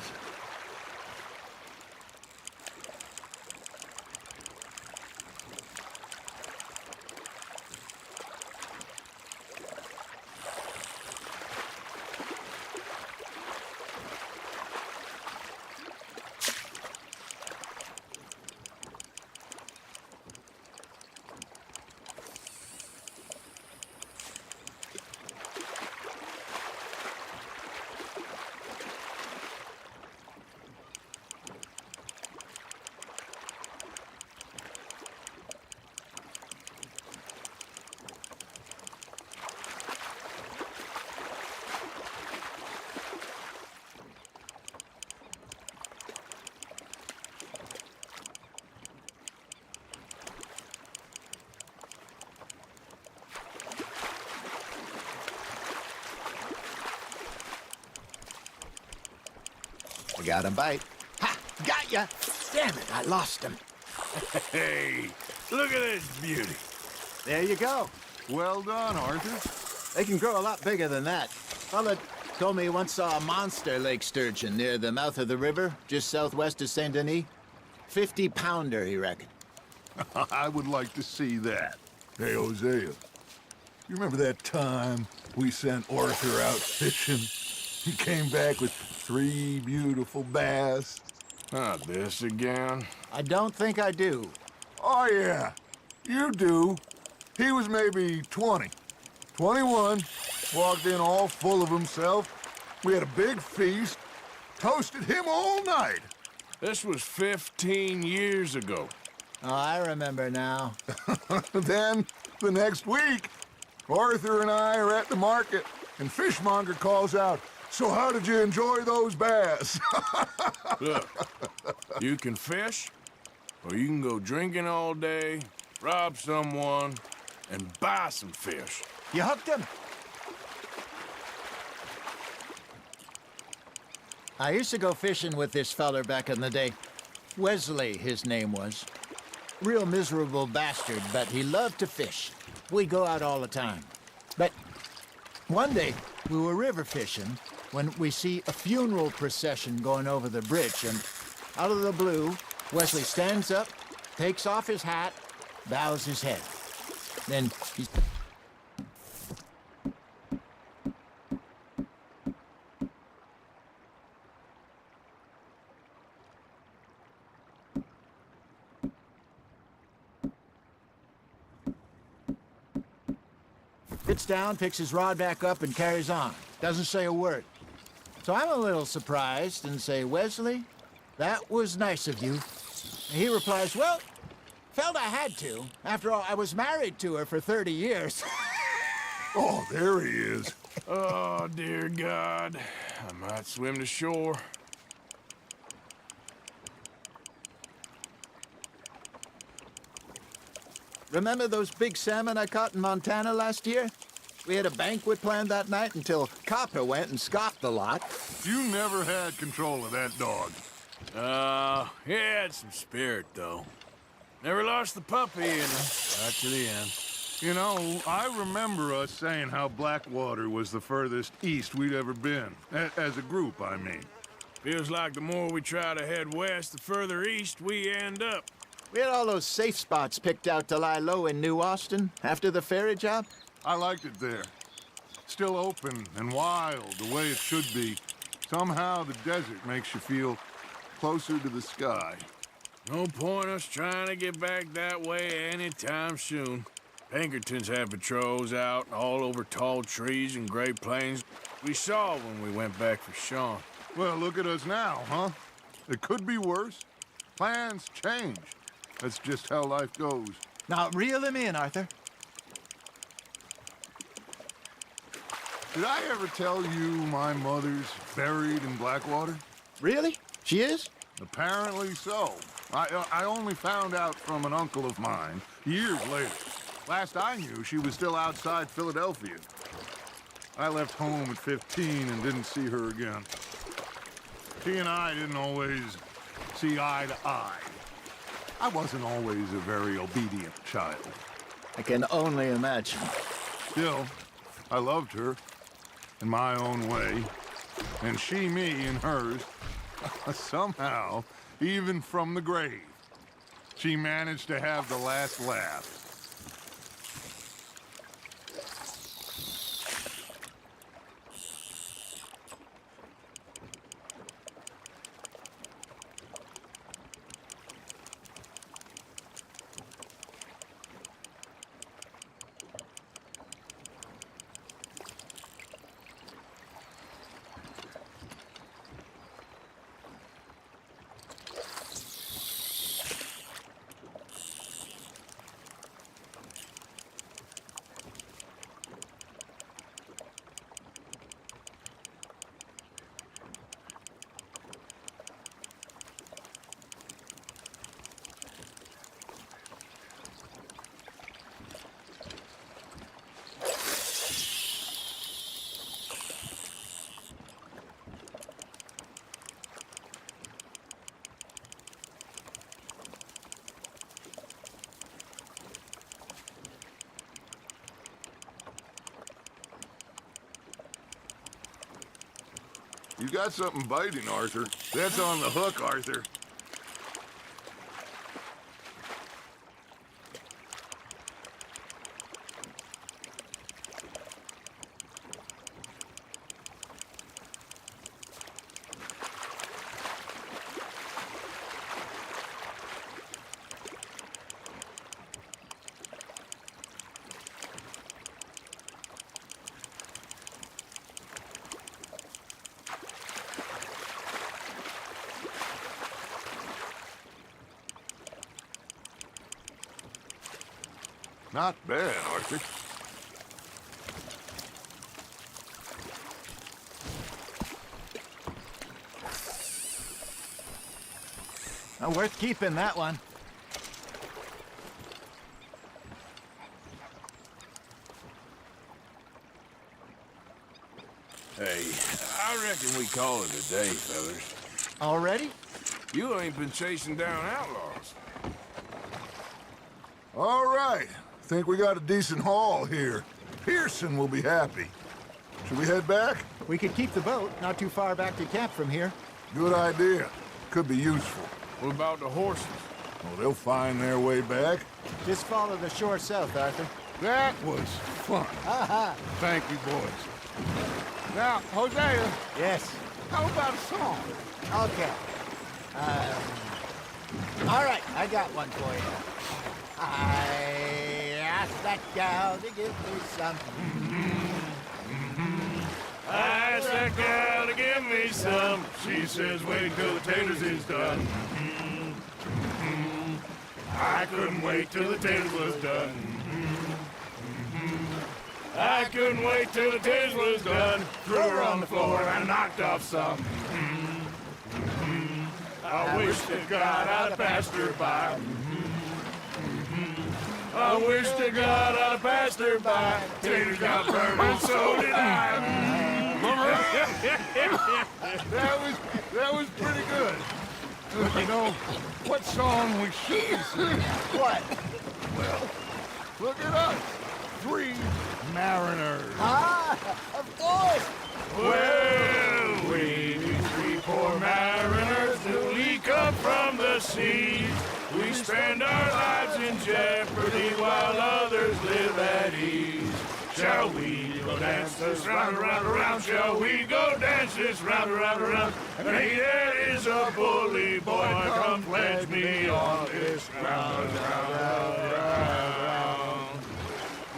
Speaker 3: I got a bite. Ha! Got ya! Damn it, I lost him.
Speaker 4: Hey, look at this beauty.
Speaker 3: There you go.
Speaker 1: Well done, Arthur.
Speaker 3: They can grow a lot bigger than that. Fella told me he once saw a monster lake sturgeon near the mouth of the river, just southwest of Saint Denis. 50-pounder, he reckoned.
Speaker 1: I would like to see that. Hey, Hosea, you remember that time we sent Arthur out fishing? He came back with 3 beautiful bass.
Speaker 4: Not this again.
Speaker 3: I don't think I do.
Speaker 1: Oh, yeah, you do. He was maybe 20, 21, walked in all full of himself. We had a big feast, toasted him all night.
Speaker 4: This was 15 years ago.
Speaker 3: Oh, I remember now.
Speaker 1: Then, the next week, Arthur and I are at the market, and Fishmonger calls out, "So how did you enjoy those bass?"
Speaker 4: Look, you can fish, or you can go drinking all day, rob someone, and buy some fish.
Speaker 3: You hooked him? I used to go fishing with this feller back in the day. Wesley, his name was. Real miserable bastard, but he loved to fish. We'd go out all the time. But one day, we were river fishing when we see a funeral procession going over the bridge, and out of the blue, Wesley stands up, takes off his hat, bows his head. Then he sits down, picks his rod back up, and carries on. Doesn't say a word. So I'm a little surprised and say, "Wesley, that was nice of you." And he replies, "Well, felt I had to. After all, I was married to her for 30 years.
Speaker 1: Oh, there he is.
Speaker 4: Oh, dear God. I might swim to shore.
Speaker 3: Remember those big salmon I caught in Montana last year? We had a banquet planned that night until Copper went and scoffed the lot.
Speaker 1: You never had control of that dog.
Speaker 4: He had some spirit, though. Never lost the puppy, you know, right to the end.
Speaker 1: You know, I remember us saying how Blackwater was the furthest east we'd ever been. As a group, I mean.
Speaker 4: Feels like the more we try to head west, the further east we end up.
Speaker 3: We had all those safe spots picked out to lie low in New Austin after the ferry job.
Speaker 1: I liked it there. Still open and wild, the way it should be. Somehow the desert makes you feel closer to the sky.
Speaker 4: No point us trying to get back that way anytime soon. Pinkertons had patrols out all over tall trees and Great Plains. We saw when we went back for Sean.
Speaker 1: Well, look at us now, huh? It could be worse. Plans change. That's just how life goes.
Speaker 3: Now, reel him in, Arthur.
Speaker 1: Did I ever tell you my mother's buried in Blackwater?
Speaker 3: Really? She is?
Speaker 1: Apparently so. I only found out from an uncle of mine years later. Last I knew, she was still outside Philadelphia. I left home at 15 and didn't see her again. She and I didn't always see eye to eye. I wasn't always a very obedient child.
Speaker 3: I can only imagine.
Speaker 1: Still, I loved her in my own way. And she me in hers. Somehow, even from the grave, she managed to have the last laugh. You got something biting, Arthur. That's on the hook, Arthur. Not bad, Arthur.
Speaker 3: Well, worth keeping, that one.
Speaker 4: Hey, I reckon we call it a day, fellas.
Speaker 3: Already?
Speaker 4: You ain't been chasing down outlaws.
Speaker 1: All right. Think we got a decent haul here. Pearson will be happy. Should we head back?
Speaker 3: We could keep the boat not too far back to camp from here.
Speaker 1: Good idea. Could be useful.
Speaker 4: What about the horses?
Speaker 1: Well, they'll find their way back.
Speaker 3: Just follow the shore south, Arthur.
Speaker 1: That was fun.
Speaker 3: Aha!
Speaker 1: Thank you, boys. Now, Hosea,
Speaker 3: Yes.
Speaker 1: how about a song?
Speaker 3: Okay. All right, I got one for you. I asked that gal to give me some.
Speaker 4: I asked that gal to give me some. She says, wait till the taters is done. I couldn't wait till the taters was done. I couldn't wait till the taters was done. Threw her on the floor and knocked off some. I wish to God I'd passed her by. I wish to God I'd passed her by. Taters got burned and so did I.
Speaker 1: That was pretty good. You know, what song we should sing?
Speaker 3: What?
Speaker 1: Well, look at us. 3 mariners.
Speaker 3: Ah, of course.
Speaker 4: Well, we 3 poor mariners newly come from the seas. We spend our lives in jeopardy while others live at ease. Shall we go dance this round, around, around? Shall we go dance this round, around, around? And he that is a bully boy, come pledge me on this round, round, round, round.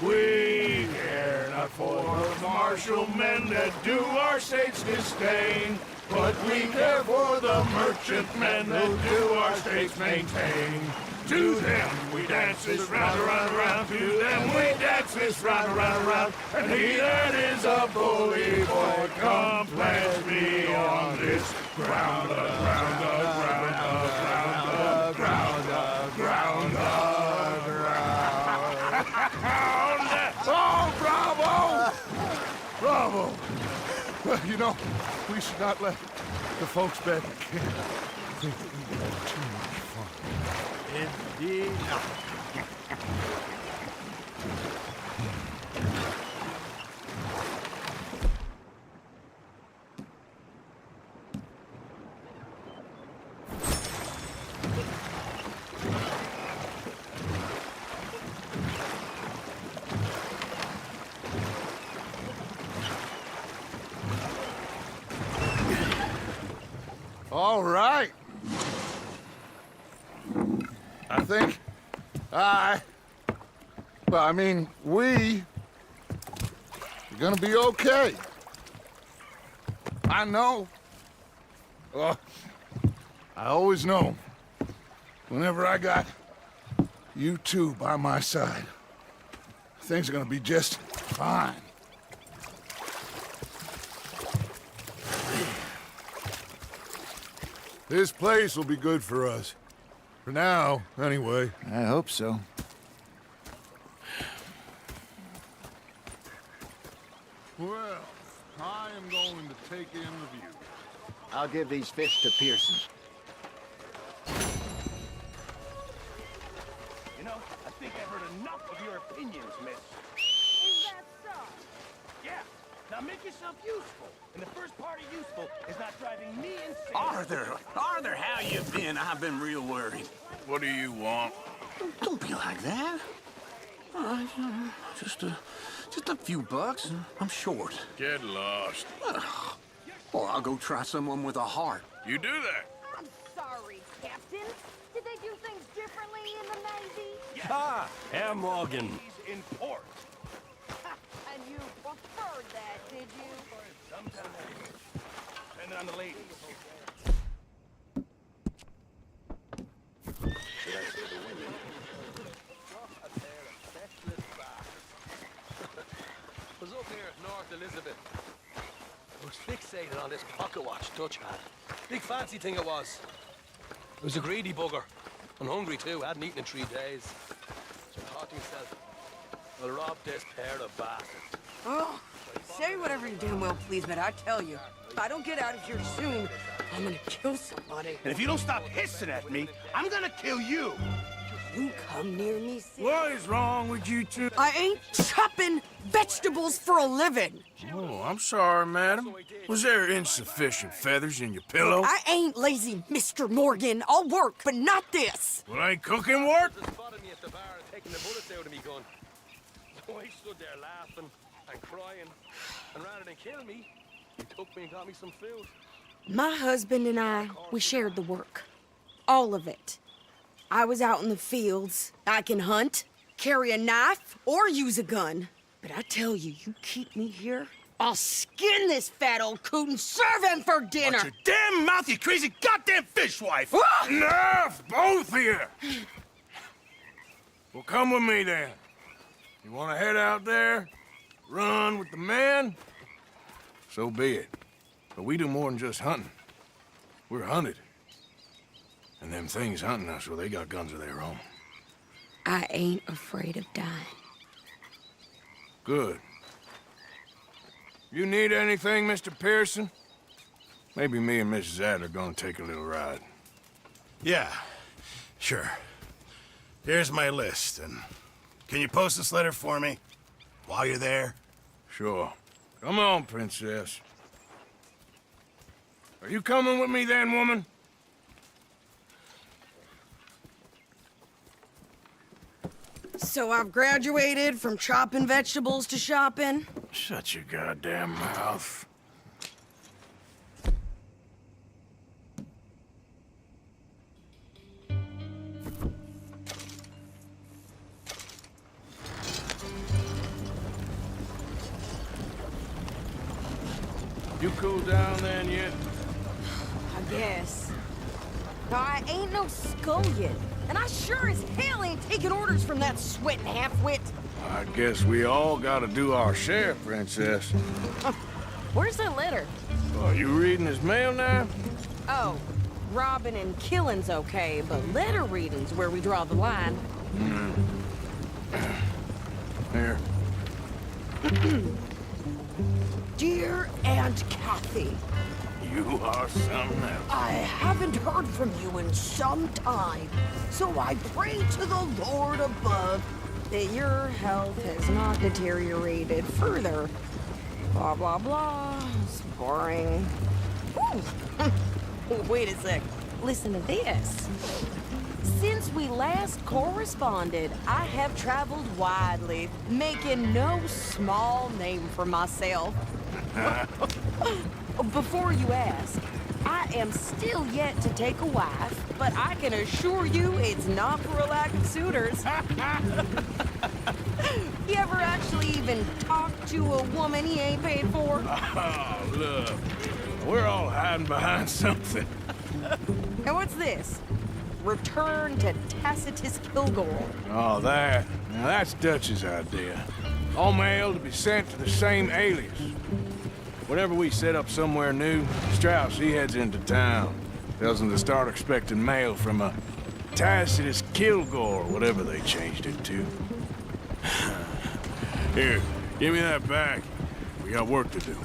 Speaker 4: We care not for the martial men that do our states disdain, but we care for the merchant men that do our states maintain. To them we dance this round, around, around. To them we dance this round, around, around. And he that is a bully boy, come pledge me on this ground, ground, ground, ground, ground, ground, ground.
Speaker 1: Oh, bravo! Bravo! Well, you know, we should not let the folks back at camp think that we had too much fun.
Speaker 3: Indeed not.
Speaker 1: All right. I think we're gonna be okay. I know. Well, I always know. Whenever I got you two by my side, things are gonna be just fine. This place will be good for us. For now, anyway.
Speaker 3: I hope so.
Speaker 1: Well, I am going to take in the view.
Speaker 3: I'll give these fish to Pearson.
Speaker 13: You know, I think I've heard enough of your opinions, miss.
Speaker 11: Is that so?
Speaker 13: Yeah. Now make yourself useful. And the first part of useful is not driving me insane.
Speaker 14: Arthur, how you been? I've been real worried.
Speaker 4: What do you want?
Speaker 14: Don't be like that. All right, just a few bucks. I'm short.
Speaker 4: Get lost.
Speaker 14: Or I'll go try someone with a heart.
Speaker 4: You do that.
Speaker 11: I'm sorry, Captain. Did they do things differently in the Navy?
Speaker 13: Ah, Herr Morgan. In port.
Speaker 11: And you preferred that, did you?
Speaker 13: Sometimes I do. Depending on the ladies. Should I say the women? Was up here at North Elizabeth. I was fixated on this pocket watch Dutch had. Big fancy thing it was. It was a greedy bugger. And hungry too, hadn't eaten in 3 days. So I thought to myself, I'll rob this pair of bastards.
Speaker 15: Oh, say whatever you damn well please, but I tell you, if I don't get out of here soon, I'm gonna kill somebody.
Speaker 13: And if you don't stop hissing at me, I'm gonna kill you.
Speaker 15: You come near me, sis.
Speaker 4: What is wrong with you two?
Speaker 15: I ain't chopping vegetables for a living.
Speaker 4: Oh, I'm sorry, madam. Was there insufficient feathers in your pillow?
Speaker 15: I ain't lazy, Mr. Morgan. I'll work, but not this.
Speaker 4: Well, ain't cooking work?
Speaker 13: They spotted me at the bar and taking the bullets out of me gun. So I stood there laughing and crying. And rather than kill me, he took me and got me some food.
Speaker 15: My husband and I, we shared the work. All of it. I was out in the fields. I can hunt, carry a knife, or use a gun. But I tell you, you keep me here, I'll skin this fat old coot and serve him for dinner.
Speaker 4: Watch your damn mouth, you crazy goddamn fishwife!
Speaker 15: Ah!
Speaker 4: Enough, both of you! Well, come with me then. You want to head out there, run with the men? So be it. But we do more than just hunting. We're hunted. And them things hunting us, well, they got guns of their own.
Speaker 15: I ain't afraid of dying.
Speaker 4: Good. You need anything, Mr. Pearson? Maybe me and Mrs. Adler are gonna take a little ride.
Speaker 13: Yeah, sure. Here's my list, and can you post this letter for me while you're there?
Speaker 4: Sure. Come on, Princess. Are you coming with me then, woman?
Speaker 15: So I've graduated from chopping vegetables to shopping?
Speaker 4: Shut your goddamn mouth. You cooled down then yet?
Speaker 15: I guess. No, I ain't no scullion. And I sure as hell ain't taking orders from that sweating half-wit.
Speaker 4: I guess we all gotta do our share, Princess.
Speaker 15: Where's that letter?
Speaker 4: Oh, you reading his mail now?
Speaker 15: Oh, robbing and killing's okay, but letter reading's where we draw the line.
Speaker 4: Here.
Speaker 15: Dear Aunt Kathy,
Speaker 4: You are something else.
Speaker 15: I haven't heard from you in some time, so I pray to the Lord above that your health has not deteriorated further. Blah, blah, blah. It's boring. Ooh. Wait a sec. Listen to this. Since we last corresponded, I have traveled widely, making no small name for myself. Before you ask, I am still yet to take a wife, but I can assure you it's not for a lack of suitors. You ever actually even talk to a woman he ain't paid for?
Speaker 4: Oh, look. We're all hiding behind something.
Speaker 15: And what's this? Return to Tacitus Kilgore.
Speaker 4: Oh, that. Now, that's Dutch's idea. All mail to be sent to the same alias. Whenever we set up somewhere new, Strauss, he heads into town. Tells them to start expecting mail from a Tacitus Kilgore, whatever they changed it to. Here, give me that back. We got work to do.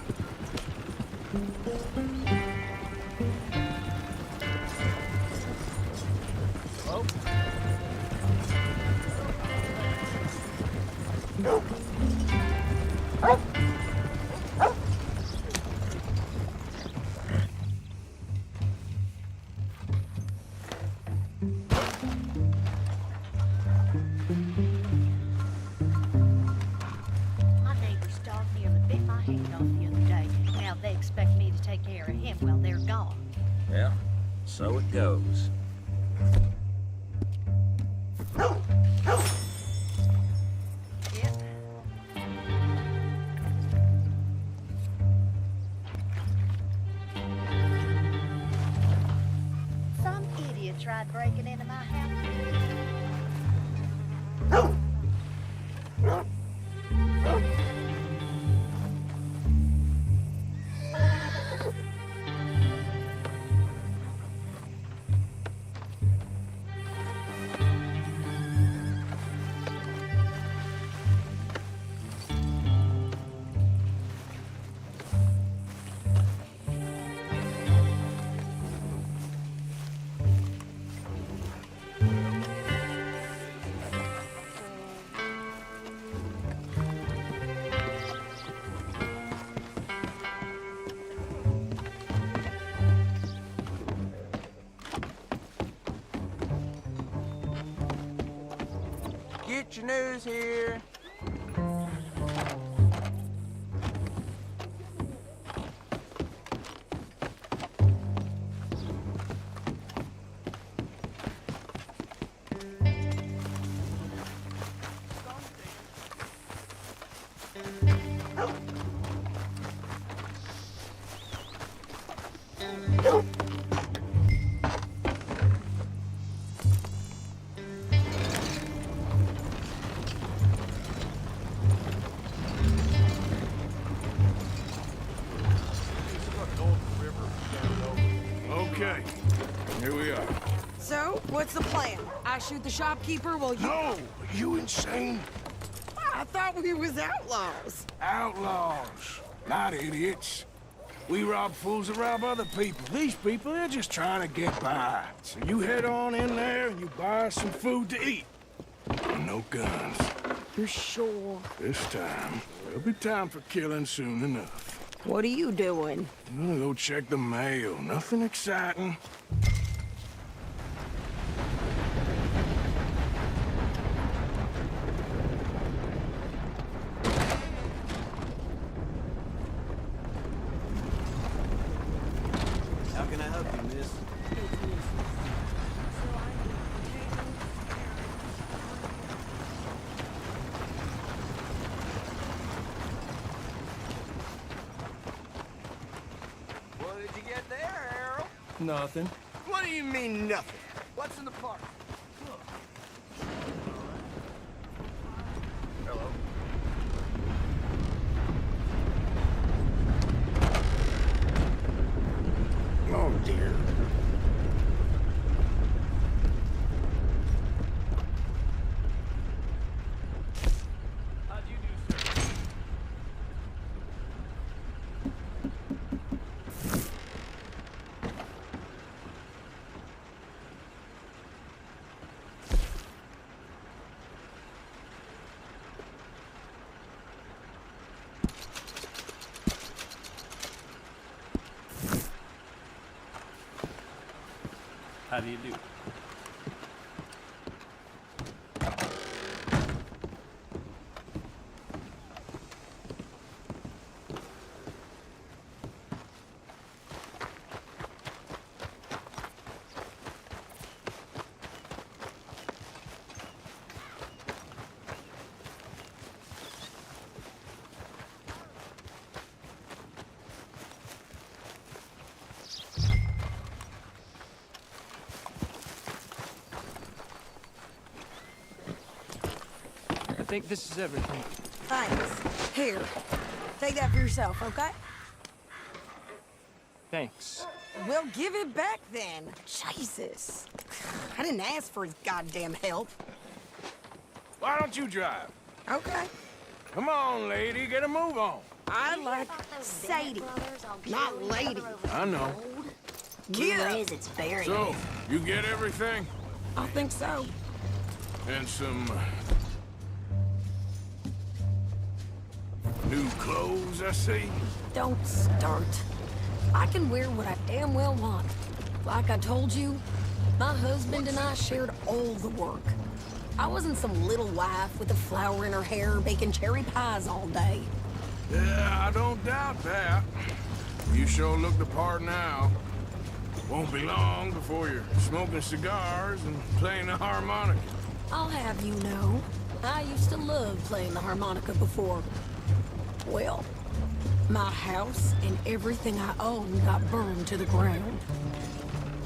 Speaker 16: So it goes.
Speaker 11: Some idiot tried breaking into my house.
Speaker 17: Get your news here.
Speaker 4: Okay, here we are.
Speaker 15: So, what's the plan? I shoot the shopkeeper while you...
Speaker 4: No! You insane?
Speaker 15: I thought we was outlaws.
Speaker 4: Outlaws, not idiots. We rob fools that rob other people. These people, they're just trying to get by. So you head on in there and you buy us some food to eat. And no guns.
Speaker 15: You're sure?
Speaker 4: This time, there'll be time for killing soon enough.
Speaker 15: What are you doing?
Speaker 4: I'm gonna go check the mail. Nothing exciting.
Speaker 16: How can I help you, miss?
Speaker 17: What did you get there, AERO?
Speaker 2: Nothing.
Speaker 17: What do you mean, nothing? What's in the park? Hello.
Speaker 4: Oh, dear.
Speaker 17: How'd you do, sir?
Speaker 12: How do you do?
Speaker 7: think this is everything.
Speaker 15: Thanks. Here, take that for yourself, okay?
Speaker 7: Thanks.
Speaker 15: Well, give it back then. Jesus. I didn't ask for his goddamn help.
Speaker 4: Why don't you drive?
Speaker 15: Okay.
Speaker 4: Come on, lady, get a move on.
Speaker 15: I like Sadie, not lady.
Speaker 4: I know.
Speaker 15: Yeah.
Speaker 11: It's very
Speaker 4: So, you get everything?
Speaker 15: I think so.
Speaker 4: And some... new clothes, I see?
Speaker 15: Don't start. I can wear what I damn well want. Like I told you, my husband and I shared all the work. I wasn't some little wife with a flower in her hair baking cherry pies all day.
Speaker 4: Yeah, I don't doubt that. You sure look the part now. Won't be long before you're smoking cigars and playing the harmonica.
Speaker 15: I'll have you know, I used to love playing the harmonica before. Well, my house and everything I own got burned to the ground.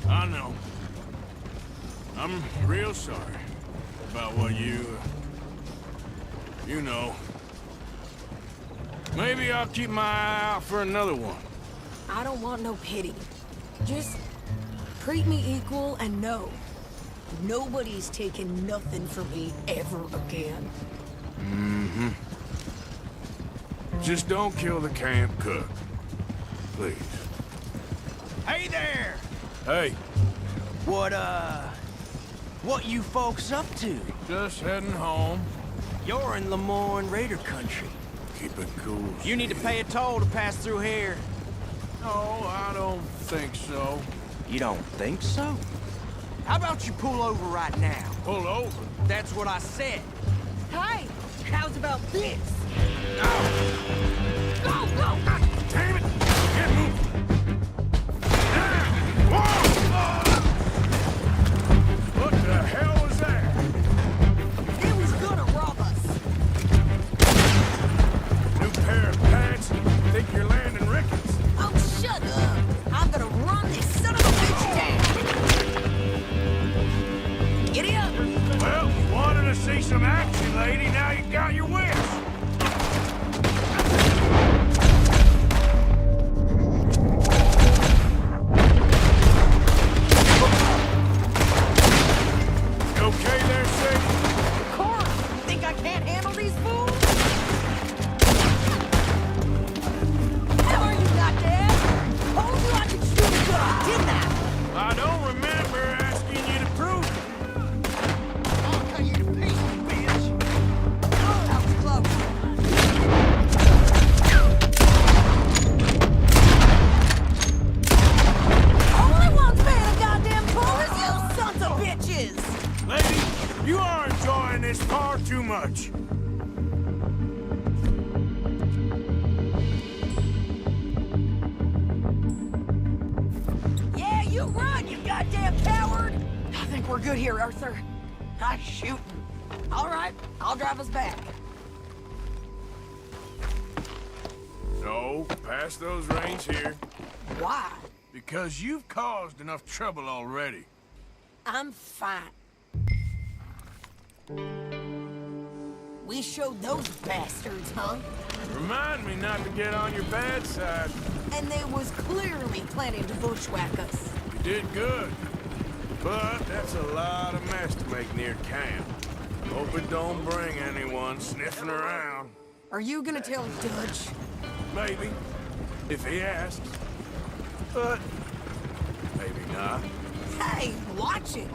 Speaker 4: I know. I'm real sorry about what you know. Maybe I'll keep my eye out for another one.
Speaker 15: I don't want no pity. Just treat me equal and know nobody's taking nothing from me ever again.
Speaker 4: Mm-hmm. Just don't kill the camp cook. Please.
Speaker 17: Hey there!
Speaker 4: Hey.
Speaker 17: What you folks up to?
Speaker 4: Just heading home.
Speaker 17: You're in Lemoyne Raider country.
Speaker 4: Keep it cool.
Speaker 17: You need to pay a toll to pass through here.
Speaker 4: No, I don't think so.
Speaker 17: You don't think so? How about you pull over right now?
Speaker 4: Pull over?
Speaker 17: That's what I said.
Speaker 15: Hey, how's about this?
Speaker 4: No!
Speaker 15: Go, go!
Speaker 4: Damn it! Get moving! What the hell was that?
Speaker 15: It was gonna rob us.
Speaker 4: New pair of pants? Think you're landing Ricketts?
Speaker 15: Oh, shut up! I'm gonna run this son of a bitch down! Giddy up!
Speaker 4: Well, you wanted to see some action, lady. Now you got your wish. You okay there, Sadie?
Speaker 15: Cora, think I can't handle these fools? How are you, goddamn? Told you I could shoot a gun, didn't I?
Speaker 4: I don't remember asking you to prove it.
Speaker 17: I'll cut you to pieces, bitch!
Speaker 15: Oh, that was close. Only one's paying a goddamn toll is you sons of bitches!
Speaker 4: Lady, you are enjoying this far too much.
Speaker 15: Yeah, you run, you goddamn coward! I think we're good here, Arthur. I'm shooting. All right, I'll drive us back.
Speaker 4: No, pass those reins here.
Speaker 15: Why?
Speaker 4: Because you've caused enough trouble already.
Speaker 15: I'm fine. We showed those bastards, huh?
Speaker 4: Remind me not to get on your bad side.
Speaker 15: And they was clearly planning to bushwhack us.
Speaker 4: You did good. But that's a lot of mess to make near camp. Hope it don't bring anyone sniffing around.
Speaker 15: Are you gonna tell Dutch?
Speaker 4: Maybe, if he asks. But maybe not.
Speaker 15: Hey, watch it!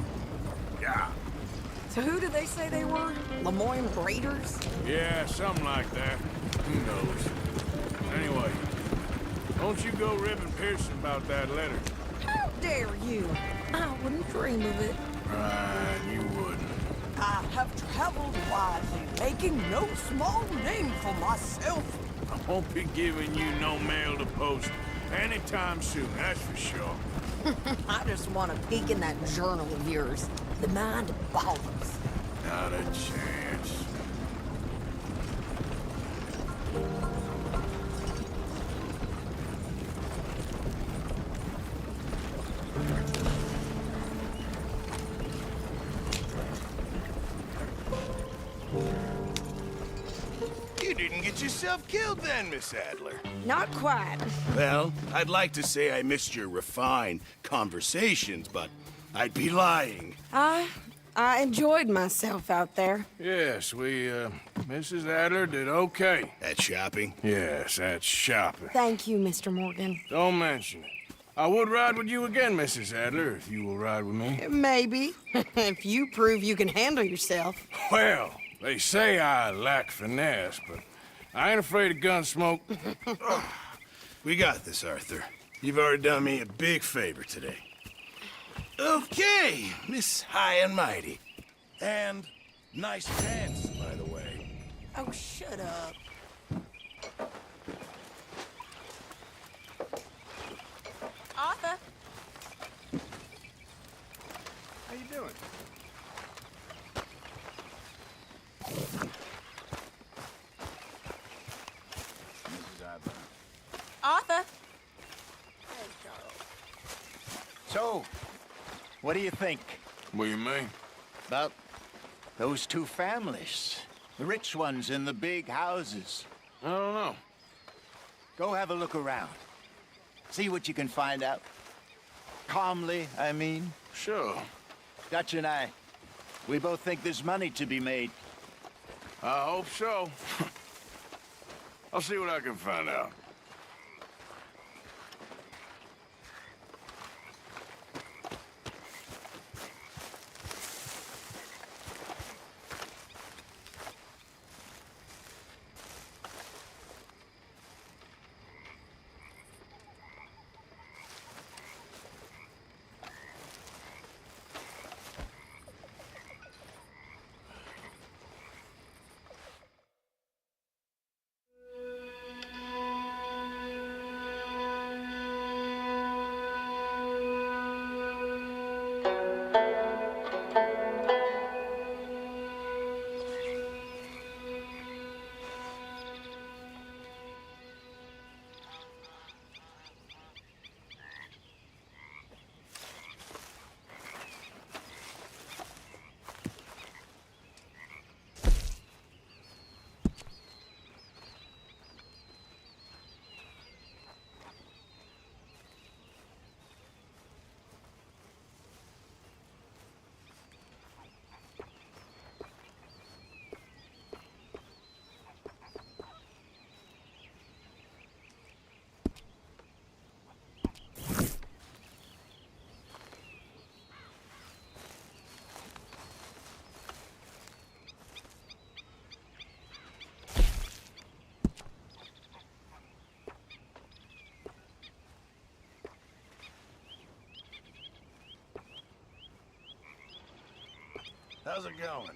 Speaker 4: Yeah.
Speaker 15: So who do they say they were? Lemoyne Raiders?
Speaker 4: Yeah, something like that. Who knows? Anyway, don't you go ribbing Pearson about that letter.
Speaker 15: How dare you? I wouldn't dream of it.
Speaker 4: Right, you wouldn't.
Speaker 15: I have traveled widely, making no small name for myself.
Speaker 4: I won't be giving you no mail to post anytime soon, that's for sure.
Speaker 15: I just want to peek in that journal of yours. The mind boggles.
Speaker 4: Not a chance. get yourself killed then, Miss Adler?
Speaker 15: Not quite.
Speaker 4: Well, I'd like to say I missed your refined conversations, but I'd be lying.
Speaker 15: I enjoyed myself out there.
Speaker 4: Yes, Mrs. Adler did okay. At shopping? Yes, at shopping.
Speaker 15: Thank you, Mr. Morgan.
Speaker 4: Don't mention it. I would ride with you again, Mrs. Adler, if you will ride with me.
Speaker 15: Maybe. If you prove you can handle yourself.
Speaker 4: Well, they say I lack finesse, but I ain't afraid of gun smoke. We got this, Arthur. You've already done me a big favor today. Okay, Miss High and Mighty. And nice pants, by the way.
Speaker 15: Oh, shut up.
Speaker 6: Arthur.
Speaker 3: How you doing?
Speaker 6: Arthur.
Speaker 3: So, what do you think?
Speaker 4: What do you mean?
Speaker 3: About those two families. The rich ones in the big houses.
Speaker 4: I don't know.
Speaker 3: Go have a look around. See what you can find out. Calmly, I mean.
Speaker 4: Sure.
Speaker 3: Dutch and I, we both think there's money to be made.
Speaker 4: I hope so. I'll see what I can find out. How's it going?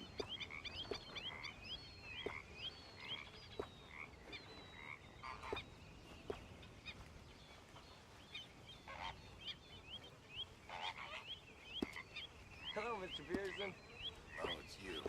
Speaker 13: Hello, Mr. Pearson.
Speaker 4: Oh, it's you.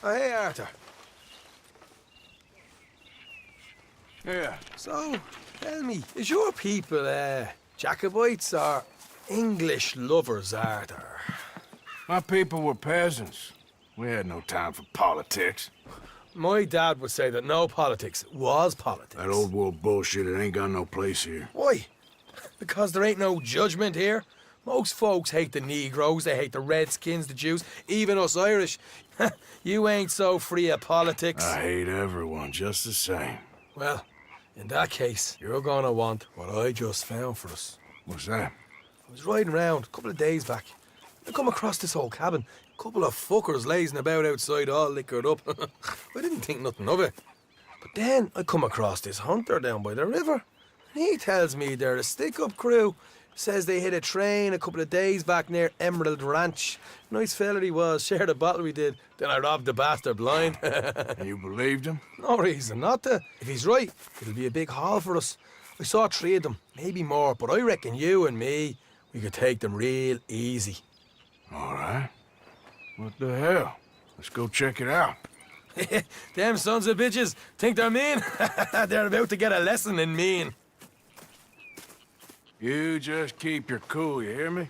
Speaker 13: Oh, hey, Arthur.
Speaker 4: Yeah.
Speaker 13: So, tell me, is your people, Jacobites or English lovers, Arthur?
Speaker 4: My people were peasants. We had no time for politics.
Speaker 13: My dad would say that no politics was politics.
Speaker 4: That old world bullshit, it ain't got no place here.
Speaker 13: Why? Because there ain't no judgment here. Most folks hate the Negroes, they hate the Redskins, the Jews, even us Irish. You ain't so free of politics.
Speaker 4: I hate everyone just the same.
Speaker 13: Well, In that case, you're gonna want what I just found for us.
Speaker 4: What's that?
Speaker 13: I was riding around a couple of days back. I come across this old cabin. A couple of fuckers lazing about outside all liquored up. I didn't think nothing of it. But then I come across this hunter down by the river. And he tells me they're a stick-up crew. Says they hit a train a couple of days back near Emerald Ranch. Nice fella he was, shared a bottle we did. Then I robbed the bastard blind.
Speaker 4: You believed him?
Speaker 13: No reason not to. If he's right, it'll be a big haul for us. I saw 3 of them, maybe more, but I reckon you and me, we could take them real easy.
Speaker 4: All right. What the hell? Let's go check it out.
Speaker 13: Them sons of bitches think they're mean. They're about to get a lesson in mean.
Speaker 4: You just keep your cool, you hear me?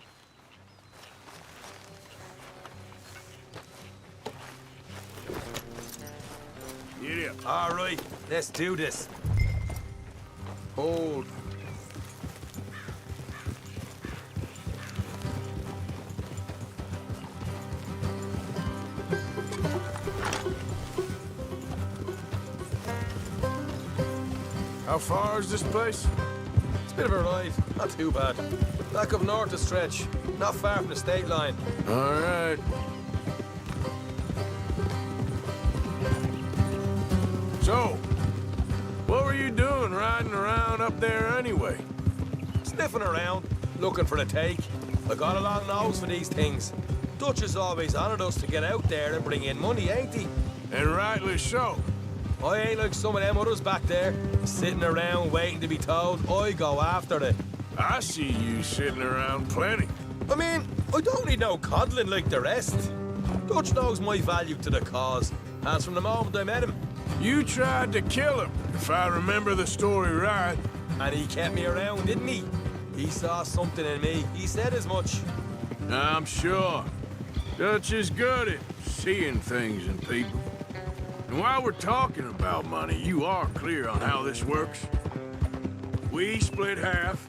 Speaker 4: Get up.
Speaker 13: All right, let's do this. Hold.
Speaker 4: How far is this place?
Speaker 13: It's a bit of a ride, not too bad. Back up north a stretch, not far from the state line.
Speaker 4: All right. So, what were you doing riding around up there anyway?
Speaker 13: Sniffing around, looking for the take. I got a long nose for these things. Dutch has always honoured us to get out there and bring in money, ain't he?
Speaker 4: And rightly so.
Speaker 13: I ain't like some of them others back there, sitting around waiting to be told. I go after it.
Speaker 4: I see you sitting around plenty.
Speaker 13: I mean, I don't need no coddling like the rest. Dutch knows my value to the cause, as from the moment I met him.
Speaker 4: You tried to kill him, if I remember the story right.
Speaker 13: And he kept me around, didn't he? He saw something in me. He said as much.
Speaker 4: I'm sure. Dutch is good at seeing things in people. And while we're talking about money, you are clear on how this works? We split half,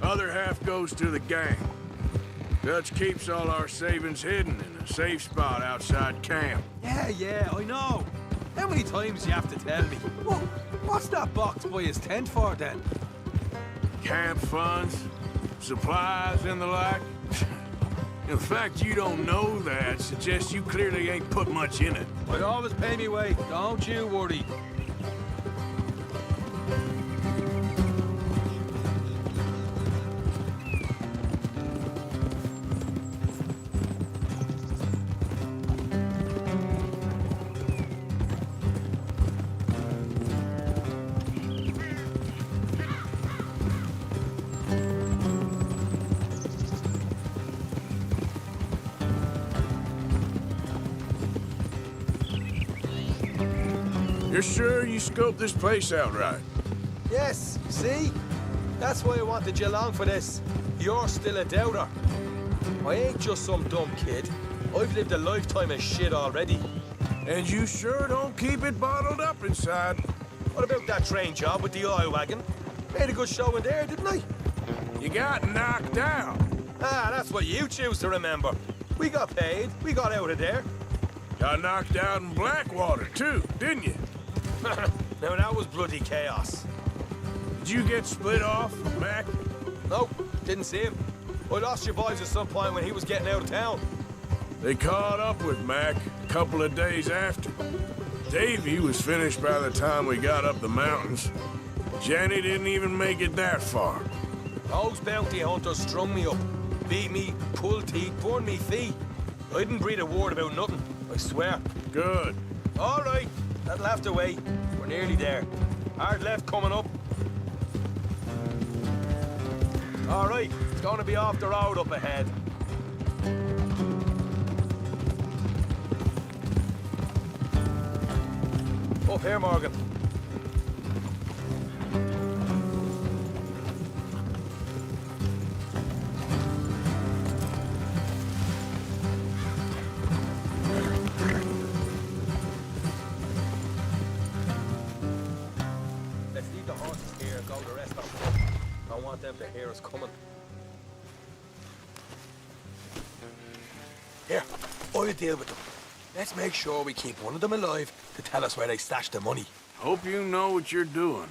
Speaker 4: other half goes to the gang. Dutch keeps all our savings hidden in a safe spot outside camp.
Speaker 13: Yeah, I know. How many times you have to tell me? What's that box by his tent for, then?
Speaker 4: Camp funds, supplies, and the like. The fact you don't know that suggests you clearly ain't put much in it.
Speaker 13: I always pay me way, don't you worry.
Speaker 4: You're sure you scoped this place out right?
Speaker 13: Yes, see? That's why I wanted you along for this. You're still a doubter. I ain't just some dumb kid. I've lived a lifetime of shit already.
Speaker 4: And you sure don't keep it bottled up inside.
Speaker 13: What about that train job with the oil wagon? Made a good show in there, didn't I?
Speaker 4: You got knocked out.
Speaker 13: Ah, that's what you choose to remember. We got paid. We got out of there.
Speaker 4: Got knocked out in Blackwater, too, didn't you?
Speaker 13: Now, that was bloody chaos.
Speaker 4: Did you get split off from Mac?
Speaker 13: Nope, didn't see him. I lost your boys at some point when he was getting out of town.
Speaker 4: They caught up with Mac a couple of days after. Davey was finished by the time we got up the mountains. Jenny didn't even make it that far.
Speaker 13: Those bounty hunters strung me up, beat me, pulled teeth, burned me feet. I didn't breathe a word about nothing, I swear.
Speaker 4: Good.
Speaker 13: All right, that'll have to wait. We're nearly there. Hard left coming up. All right, it's going to be off the road up ahead. Up here, Morgan. Let's leave the horses here and go the rest of them. Don't want them to hear us coming. Here, I'll deal with them. Let's make sure we keep one of them alive to tell us where they stashed the money.
Speaker 4: Hope you know what you're doing.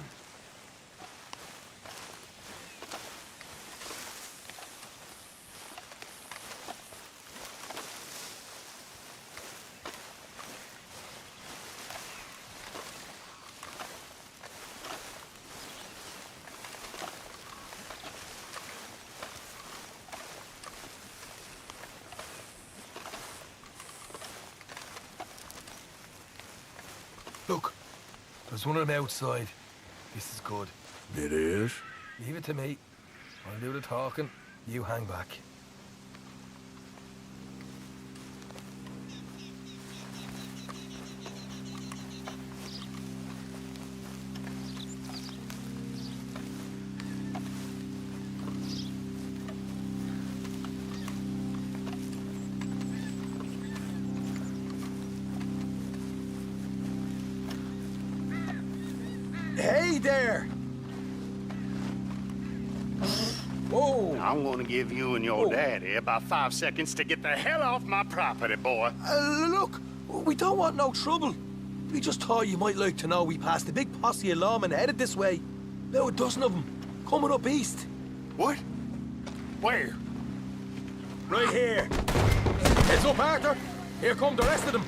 Speaker 13: Look, there's one of them outside. This is good.
Speaker 4: It is?
Speaker 13: Leave it to me. I'll do the talking. You hang back. Hey there! Whoa!
Speaker 18: I'm gonna give you and your daddy about 5 seconds to get the hell off my property, boy.
Speaker 13: Look, we don't want no trouble. We just thought you might like to know we passed a big posse of lawmen headed this way. About a dozen of them, coming up east.
Speaker 18: What? Where?
Speaker 13: Right here. Heads up, Arthur. Here come the rest of them.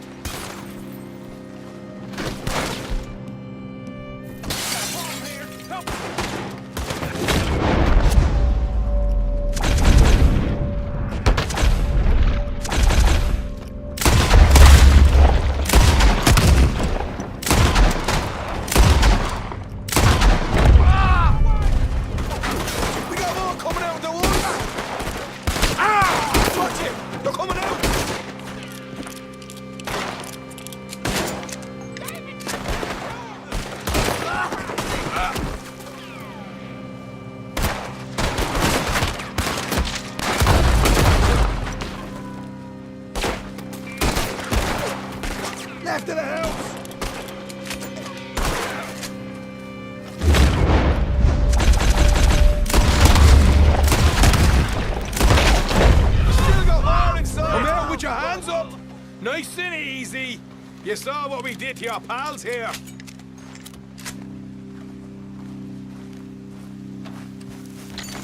Speaker 19: Left of the house!
Speaker 13: Still got more inside! Come out with your hands up! Nice and easy! You saw what we did to your pals here.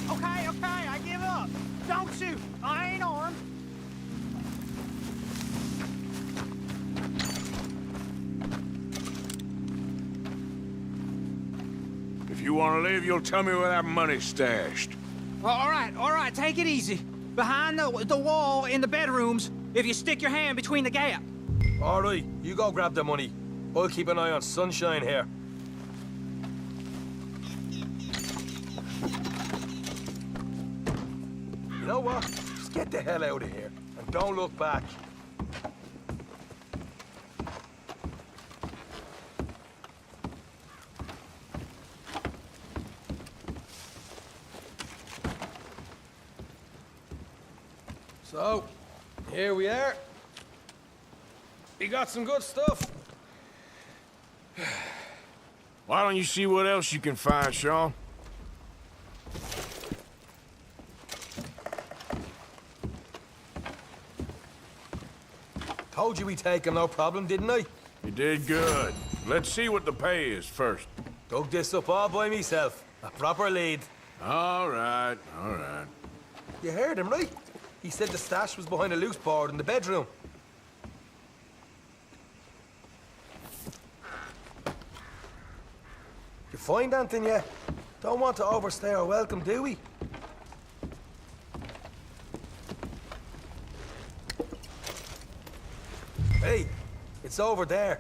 Speaker 19: Okay, I give up. Don't shoot. I ain't armed.
Speaker 4: If you want to leave, you'll tell me where that money's stashed.
Speaker 19: All right, take it easy. Behind the wall in the bedrooms, if you stick your hand between the gap.
Speaker 13: All right, you go grab the money. I'll keep an eye on Sunshine here. You know what? Just get the hell out of here and don't look back. So, here we are. You got some good stuff.
Speaker 4: Why don't you see what else you can find, Sean?
Speaker 13: Told you we'd take him, no problem, didn't I?
Speaker 4: You did good. Let's see what the pay is first.
Speaker 13: Dug this up all by myself. A proper lead.
Speaker 4: All right, all right.
Speaker 13: You heard him, right? He said the stash was behind a loose board in the bedroom. You find anything yet? Don't want to overstay our welcome, do we? Hey, it's over there.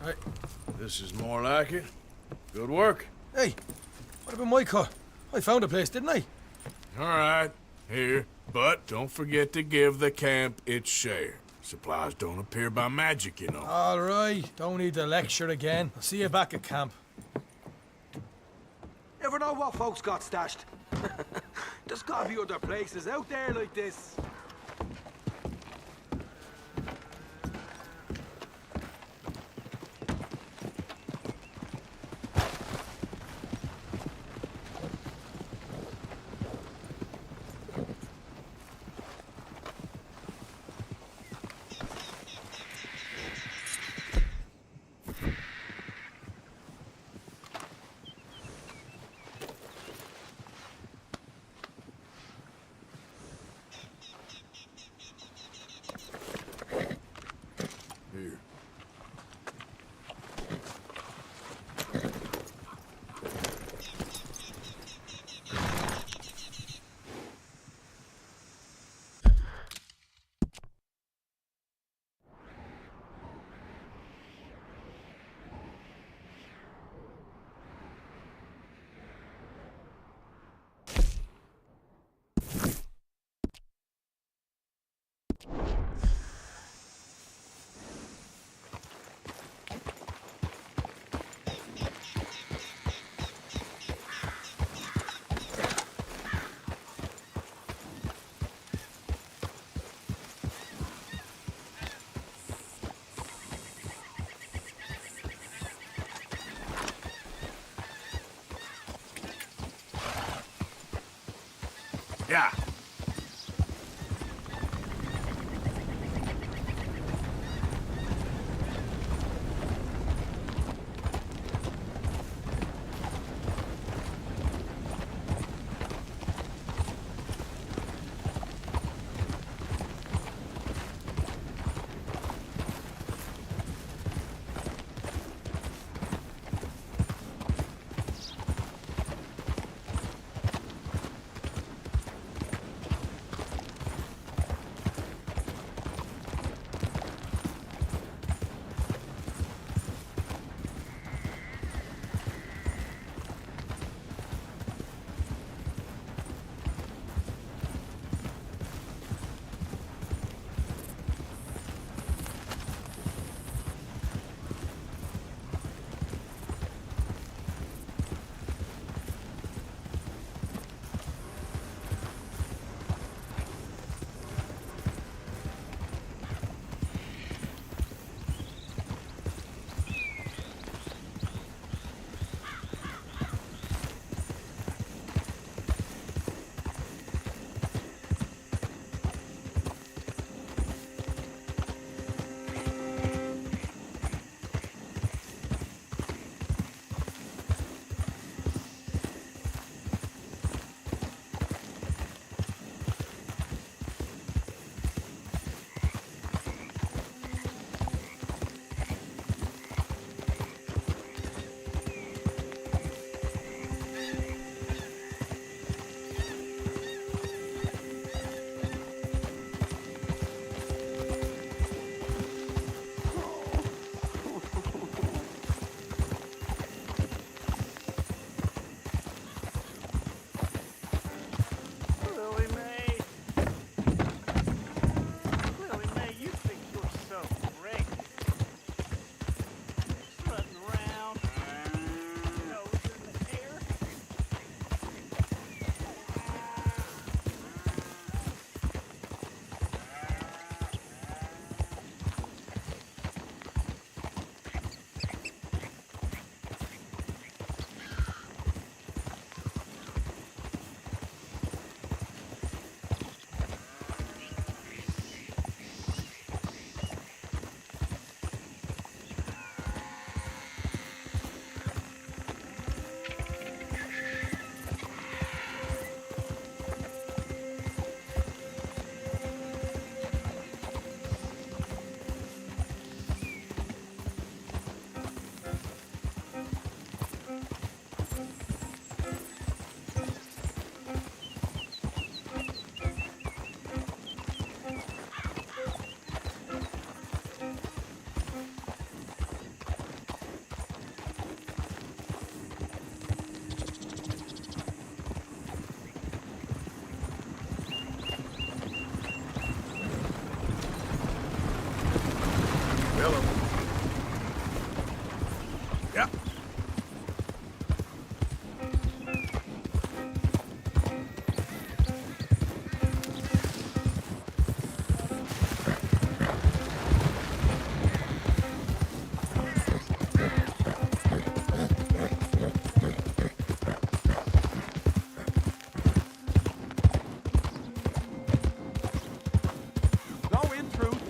Speaker 4: Right, this is more like it. Good work.
Speaker 13: Hey, what about my car? I found a place, didn't I?
Speaker 4: All right, here. But don't forget to give the camp its share. Supplies don't appear by magic, you know.
Speaker 13: All right, don't need the lecture again. I'll see you back at camp.
Speaker 17: Never know what folks got stashed. There's gotta be other places out there like this.
Speaker 4: Yeah.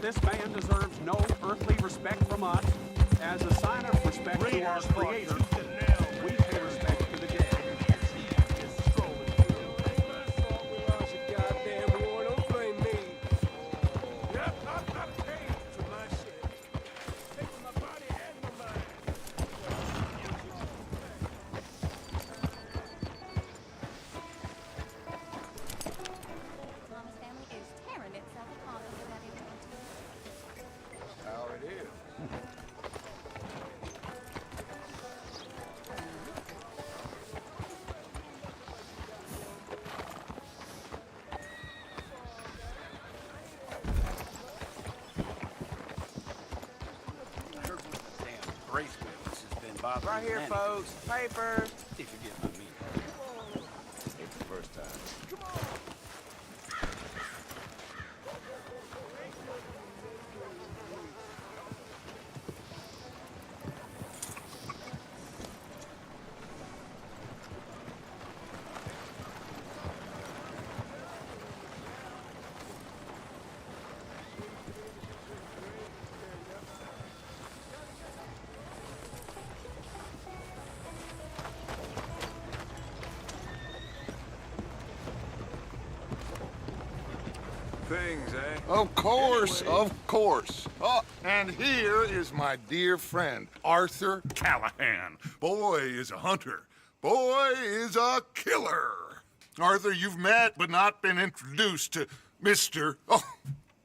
Speaker 20: This man deserves no earthly respect from us. As a sign of respect to our Creator, we pay respect to the dead.
Speaker 16: Right here, folks. Paper. If you get my meaning. It's the first time. Come on.
Speaker 20: things, eh?
Speaker 1: Of course, of course. Oh, and here is my dear friend, Arthur Callahan. Boy is a hunter. Boy is a killer. Arthur, you've met but not been introduced to Mr. Oh,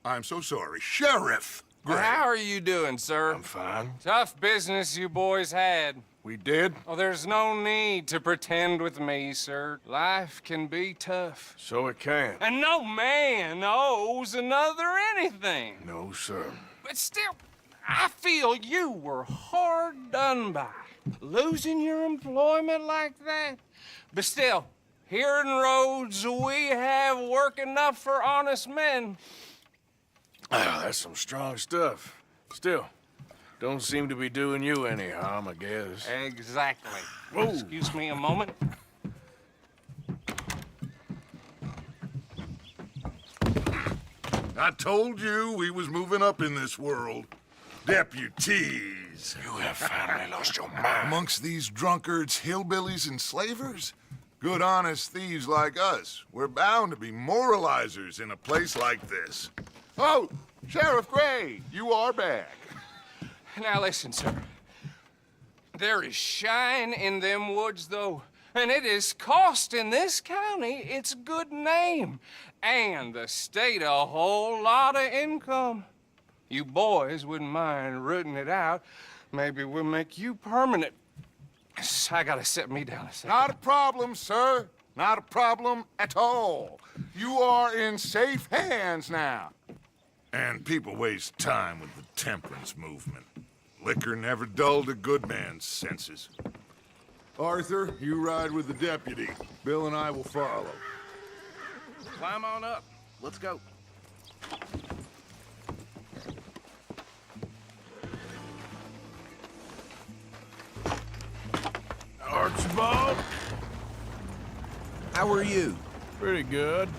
Speaker 1: I'm so sorry, Sheriff Gray.
Speaker 8: How are you doing, sir?
Speaker 4: I'm fine.
Speaker 8: Tough business you boys had.
Speaker 4: We did?
Speaker 8: Oh, there's no need to pretend with me, sir. Life can be tough.
Speaker 4: So it can.
Speaker 8: And no man owes another anything.
Speaker 4: No, sir.
Speaker 8: But still, I feel you were hard done by. Losing your employment like that. But still, here in Rhodes, we have work enough for honest men.
Speaker 4: Oh, that's some strong stuff. Still, don't seem to be doing you any harm, I guess.
Speaker 8: Exactly.
Speaker 4: Whoa.
Speaker 8: Excuse me a moment.
Speaker 1: I told you we was moving up in this world. Deputies.
Speaker 4: You have finally lost your mind.
Speaker 1: Amongst these drunkards, hillbillies, and slavers? Good, honest thieves like us. We're bound to be moralizers in a place like this. Oh, Sheriff Gray, you are back.
Speaker 8: Now listen, sir. There is shine in them woods, though, and it is costing this county its good name and the state a whole lot of income. You boys wouldn't mind rooting it out. Maybe we'll make you permanent. I gotta set me down a second.
Speaker 1: Not a problem, sir. Not a problem at all. You are in safe hands now. And people waste time with the temperance movement. Liquor never dulled a good man's senses. Arthur, you ride with the deputy. Bill and I will follow.
Speaker 9: Climb on up. Let's go.
Speaker 4: Archibald?
Speaker 9: How are you?
Speaker 4: Pretty good.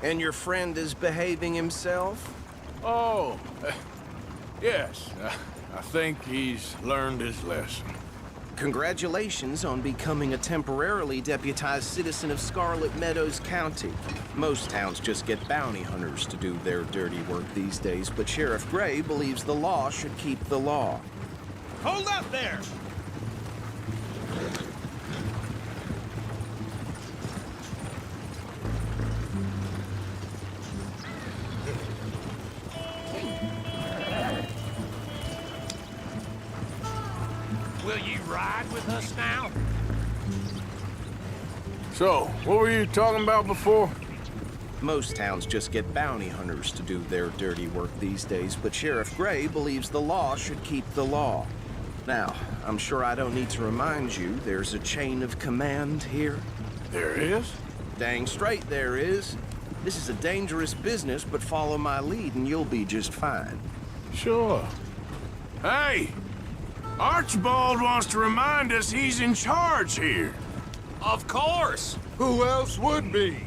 Speaker 9: And your friend is behaving himself?
Speaker 4: Oh, yes. I think he's learned his lesson.
Speaker 9: Congratulations on becoming a temporarily deputized citizen of Scarlet Meadows County. Most towns just get bounty hunters to do their dirty work these days, but Sheriff Gray believes the law should keep the law.
Speaker 13: Hold up there!
Speaker 14: Will you ride with us now?
Speaker 4: So, what were you talking about before?
Speaker 9: Most towns just get bounty hunters to do their dirty work these days, but Sheriff Gray believes the law should keep the law. Now, I'm sure I don't need to remind you there's a chain of command here.
Speaker 4: There is?
Speaker 9: Dang straight there is. This is a dangerous business, but follow my lead and you'll be just fine.
Speaker 4: Sure. Hey! Archibald wants to remind us he's in charge here.
Speaker 14: Of course!
Speaker 1: Who else would be?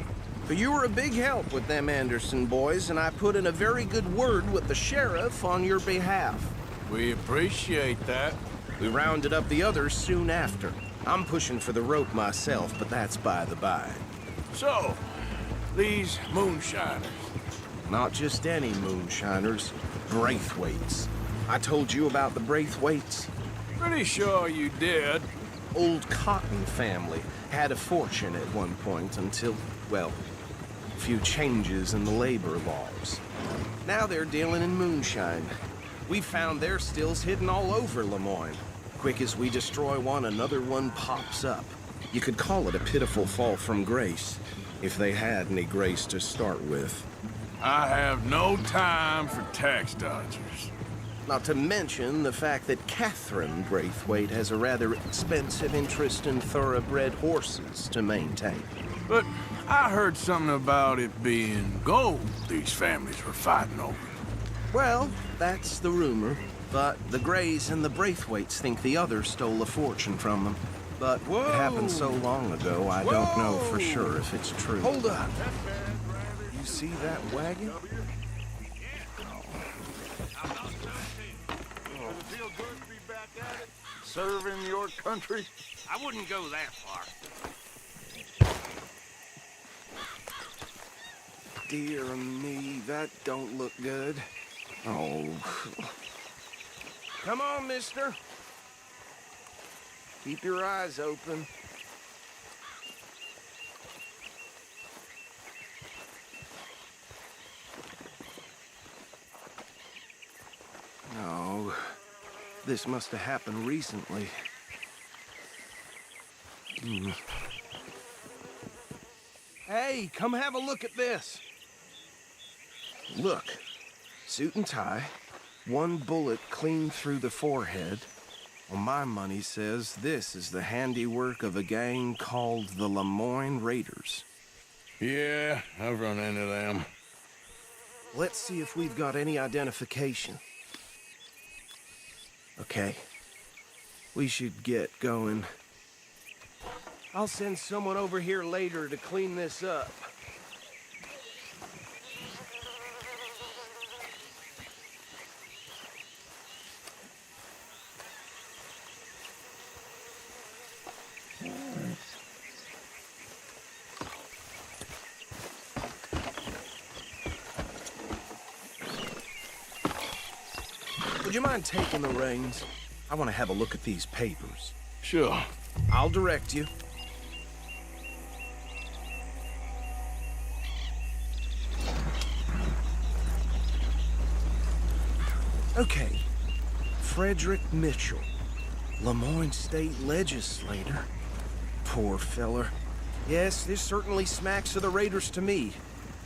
Speaker 9: But you were a big help with them Anderson boys, and I put in a very good word with the sheriff on your behalf.
Speaker 4: We appreciate that.
Speaker 9: We rounded up the others soon after. I'm pushing for the rope myself, but that's by the by.
Speaker 4: So, these moonshiners.
Speaker 9: Not just any moonshiners, Braithwaites. I told you about the Braithwaites?
Speaker 4: Pretty sure you did.
Speaker 9: Old Cotton family had a fortune at one point until, well, a few changes in the labor laws. Now they're dealing in moonshine. We found their stills hidden all over Lemoyne. Quick as we destroy one, another one pops up. You could call it a pitiful fall from grace, if they had any grace to start with.
Speaker 4: I have no time for tax dodgers.
Speaker 9: Not to mention the fact that Catherine Braithwaite has a rather expensive interest in thoroughbred horses to maintain.
Speaker 4: But I heard something about it being gold these families were fighting over.
Speaker 9: Well, that's the rumor. But the Grays and the Braithwaites think the others stole a fortune from them. But it happened so long ago, I don't know for sure if it's true.
Speaker 4: Hold up.
Speaker 9: You see that wagon?
Speaker 1: Serving your country?
Speaker 14: I wouldn't go that far.
Speaker 9: dear me, that don't look good. Oh. Come on, mister. Keep your eyes open. Oh, this must have happened recently. Hey, come have a look at this. Look, suit and tie, one bullet clean through the forehead. Well, my money says this is the handiwork of a gang called the Lemoyne Raiders.
Speaker 4: Yeah, I've run into them.
Speaker 9: Let's see if we've got any identification. Okay, we should get going. I'll send someone over here later to clean this up. Would you mind taking the reins? I want to have a look at these papers.
Speaker 4: Sure.
Speaker 9: I'll direct you. Okay. Frederick Mitchell, Lemoyne State Legislator. Poor feller. Yes, this certainly smacks of the Raiders to me.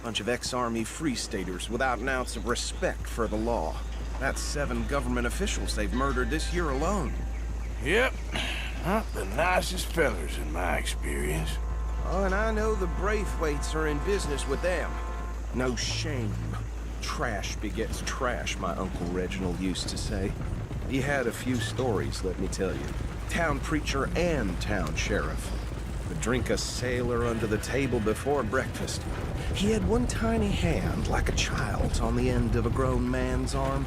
Speaker 9: Bunch of ex-Army Free Staters without an ounce of respect for the law. That's 7 government officials they've murdered this year alone.
Speaker 4: Yep. Not the nicest fellers in my experience.
Speaker 9: Oh, and I know the Braithwaites are in business with them. No shame. Trash begets trash, my Uncle Reginald used to say. He had a few stories, let me tell you. Town preacher and town sheriff. Would drink a sailor under the table before breakfast. He had one tiny hand, like a child's, on the end of a grown man's arm.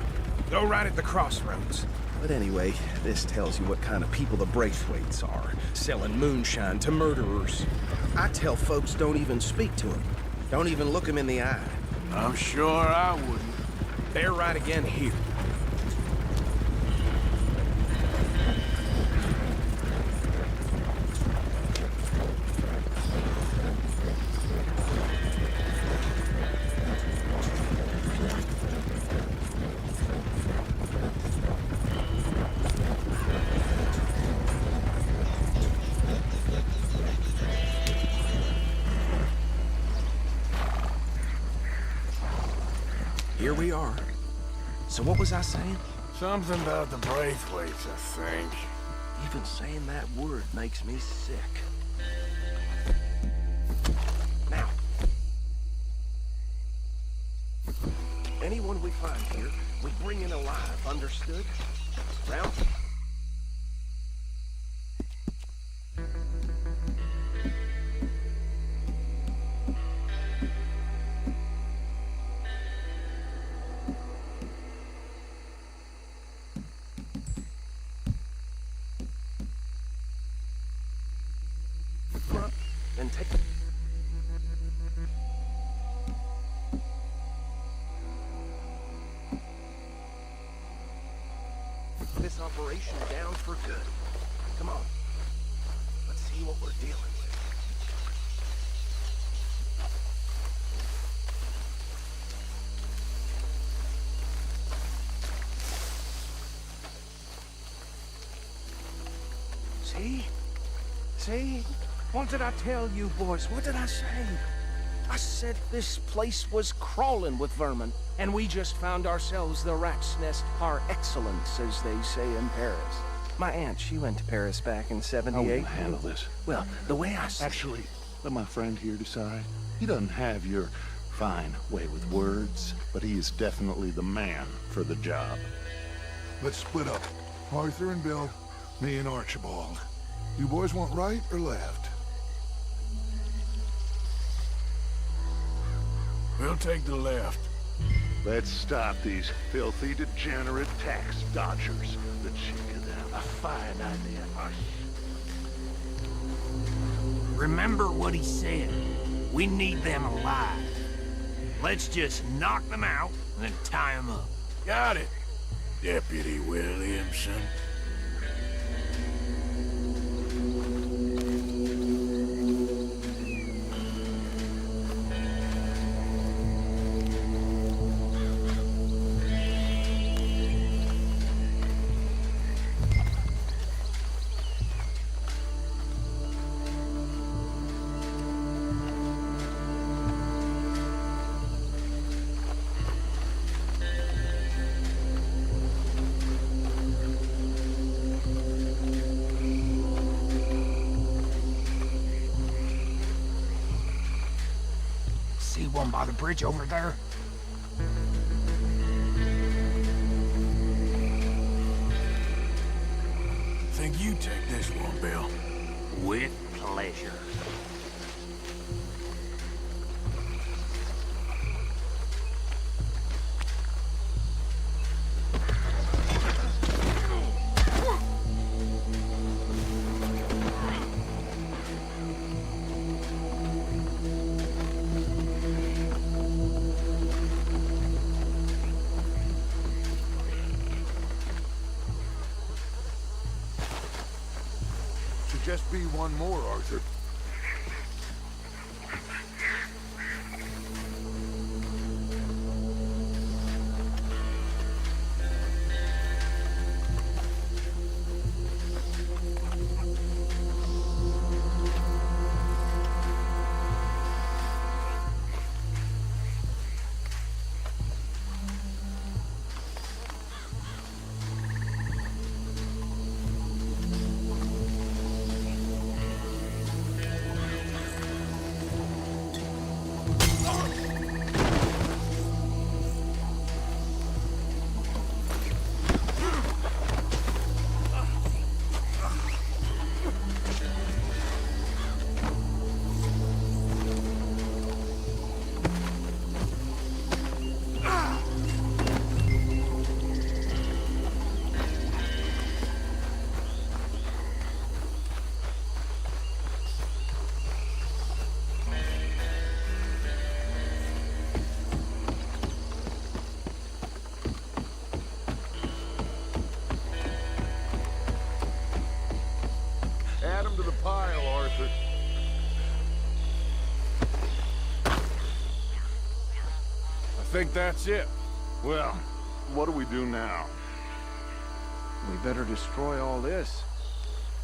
Speaker 9: Go right at the crossroads. But anyway, this tells you what kind of people the Braithwaites are, selling moonshine to murderers. I tell folks don't even speak to them. Don't even look them in the eye.
Speaker 4: I'm sure I wouldn't.
Speaker 9: They're right again here. Here we are. So what was I saying?
Speaker 4: Something about the Braithwaites, I think.
Speaker 9: Even saying that word makes me sick. Now, anyone we find here, we bring in alive, understood? Round? And take this operation down for good. Come on. Let's see what we're dealing with. See? See? What did I tell you, boys? What did I say? I said this place was crawling with vermin, and we just found ourselves the rat's nest par excellence, as they say in Paris. My aunt, she went to Paris back in '78.
Speaker 21: I will handle this.
Speaker 9: Well, the way I said...
Speaker 21: Actually, let my friend here decide. He doesn't have your fine way with words, but he is definitely the man for the job.
Speaker 22: Let's split up. Arthur and Bill, me and Archibald. You boys want right or left?
Speaker 4: We'll take the left.
Speaker 22: Let's stop these filthy, degenerate tax dodgers. The cheek of them. A fine idea.
Speaker 14: Remember what he said. We need them alive.
Speaker 5: Let's just knock them out and then tie them up.
Speaker 4: Got it, Deputy Williamson.
Speaker 19: See one by the bridge over there?
Speaker 4: Think you take this one, Bill?
Speaker 5: With pleasure.
Speaker 1: Should just be one more, Arthur. Add them to the pile, Arthur.
Speaker 4: I think that's it.
Speaker 21: Well, what do we do now?
Speaker 9: We better destroy all this.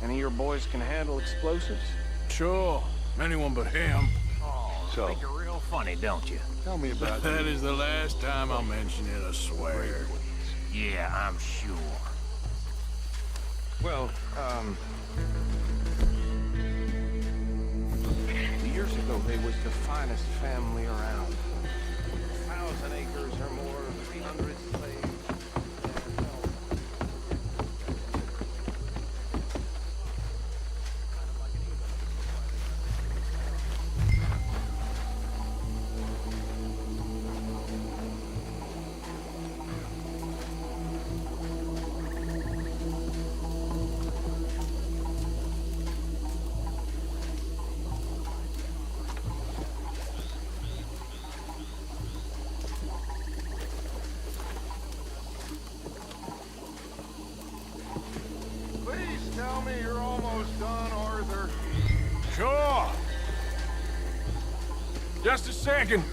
Speaker 9: Any of your boys can handle explosives?
Speaker 4: Sure. Anyone but him.
Speaker 5: Oh,
Speaker 21: So-
Speaker 5: think you're real funny, don't you?
Speaker 21: Tell me about
Speaker 4: That is the last time I'll mention it, I swear.
Speaker 5: Yeah, I'm sure.
Speaker 9: Well, years ago, they was the finest family around. 1,000 acres or more, 300 slaves.
Speaker 1: Please tell me you're almost done, Arthur.
Speaker 4: Sure. Just a second.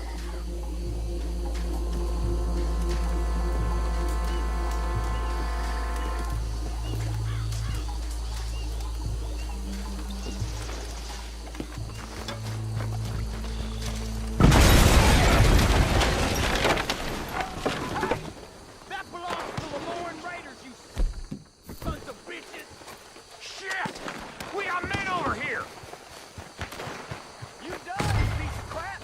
Speaker 5: That belongs to the Lord Raiders, you sons of bitches! Shit! We got men over here! You done, you piece of crap?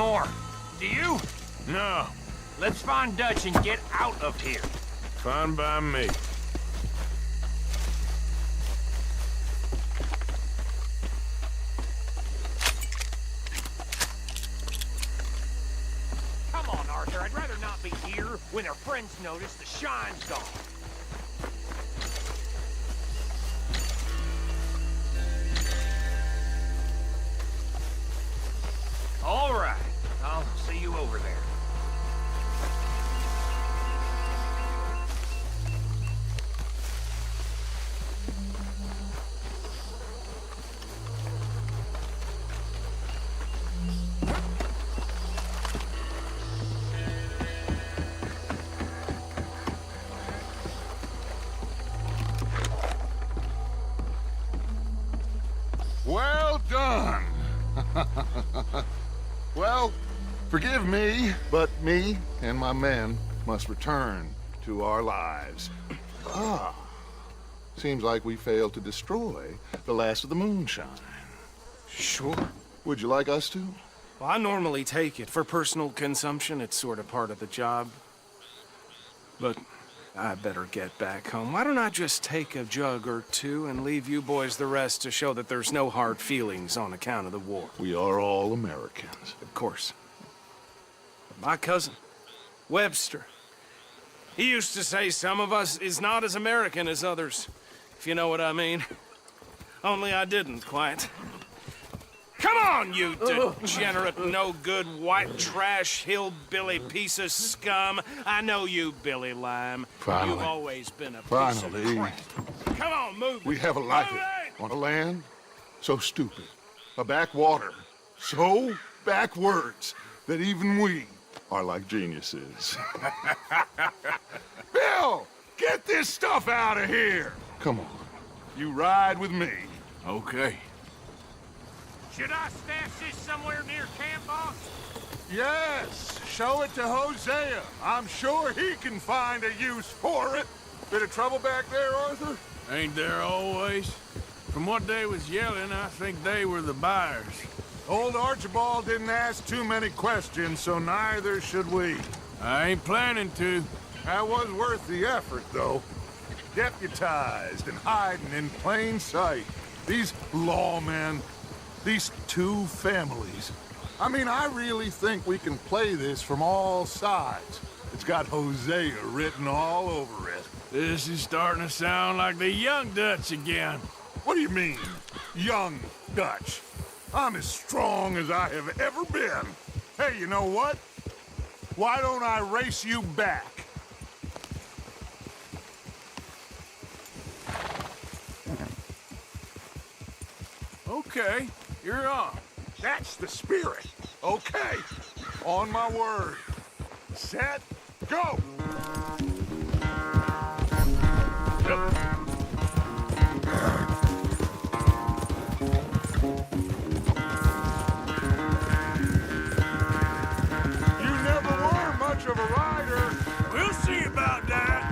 Speaker 5: more. Do you?
Speaker 4: No.
Speaker 5: Let's find Dutch and get out of here.
Speaker 4: Fine by me.
Speaker 5: Come on, Arthur. I'd rather not be here when our friends notice the shine's gone. All right. I'll see you over there.
Speaker 21: Well done. Well, forgive me, but me and my men must return to our lives. Ah, seems like we failed to destroy the last of the moonshine.
Speaker 9: Sure.
Speaker 21: Would you like us to?
Speaker 9: Well, I normally take it. For personal consumption, it's sort of part of the job. But I better get back home. Why don't I just take a jug or two and leave you boys the rest to show that there's no hard feelings on account of the war?
Speaker 21: We are all Americans.
Speaker 9: Of course. But my cousin, Webster, he used to say some of us is not as American as others, if you know what I mean. Only I didn't quite. Come on, you degenerate, no-good, white trash, hillbilly piece of scum. I know you, Billy Lime.
Speaker 21: Finally.
Speaker 9: You've always been a
Speaker 21: Finally.
Speaker 9: piece of crap. Come on, move.
Speaker 21: We have a life on a land so stupid, a backwater so backwards that even we are like geniuses. Bill, get this stuff out of here. Come on, you ride with me.
Speaker 4: Okay.
Speaker 5: Should I stash this somewhere near camp, boss?
Speaker 21: Yes, show it to Hosea. I'm sure he can find a use for it. Bit of trouble back there, Arthur?
Speaker 4: Ain't there always? From what they was yelling, I think they were the buyers.
Speaker 21: Old Archibald didn't ask too many questions, so neither should we.
Speaker 4: I ain't planning to.
Speaker 21: That was worth the effort, though. Deputized and hiding in plain sight. These lawmen, these two families. I mean, I really think we can play this from all sides. It's got Hosea written all over it.
Speaker 4: This is starting to sound like the young Dutch again.
Speaker 21: What do you mean, young Dutch? I'm as strong as I have ever been. Hey, you know what? Why don't I race you back?
Speaker 4: Okay, you're on.
Speaker 21: That's the spirit. Okay, on my word. Set, go! You never were much of a rider.
Speaker 4: We'll see about that.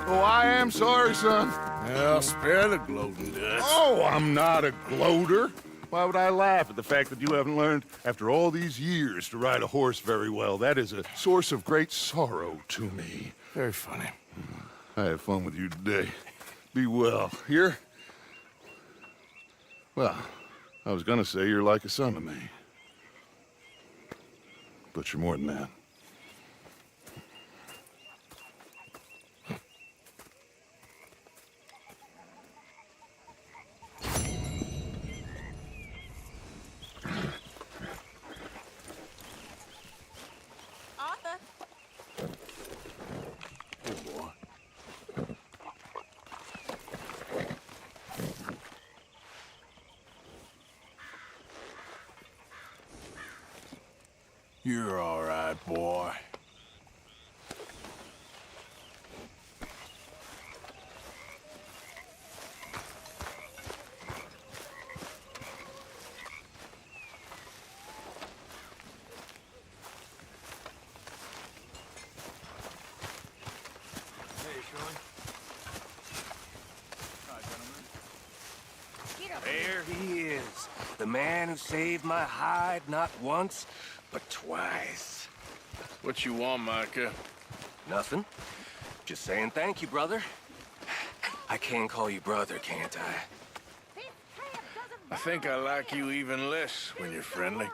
Speaker 21: Oh, I am sorry, son.
Speaker 4: Well, spare the gloating, Dutch.
Speaker 21: Oh, I'm not a gloater. Why would I laugh at the fact that you haven't learned, after all these years, to ride a horse very well? That is a source of great sorrow to me.
Speaker 4: Very funny.
Speaker 21: I had fun with you today. Be well. Here? Well, I was gonna say you're like a son to me. But you're more than that.
Speaker 4: You're all right, boy.
Speaker 2: There he is, the man who saved my hide not once, but twice.
Speaker 4: What you want, Micah?
Speaker 2: Nothing. Just saying thank you, brother. I can call you brother, can't I?
Speaker 4: I think I like you even less when you're friendly.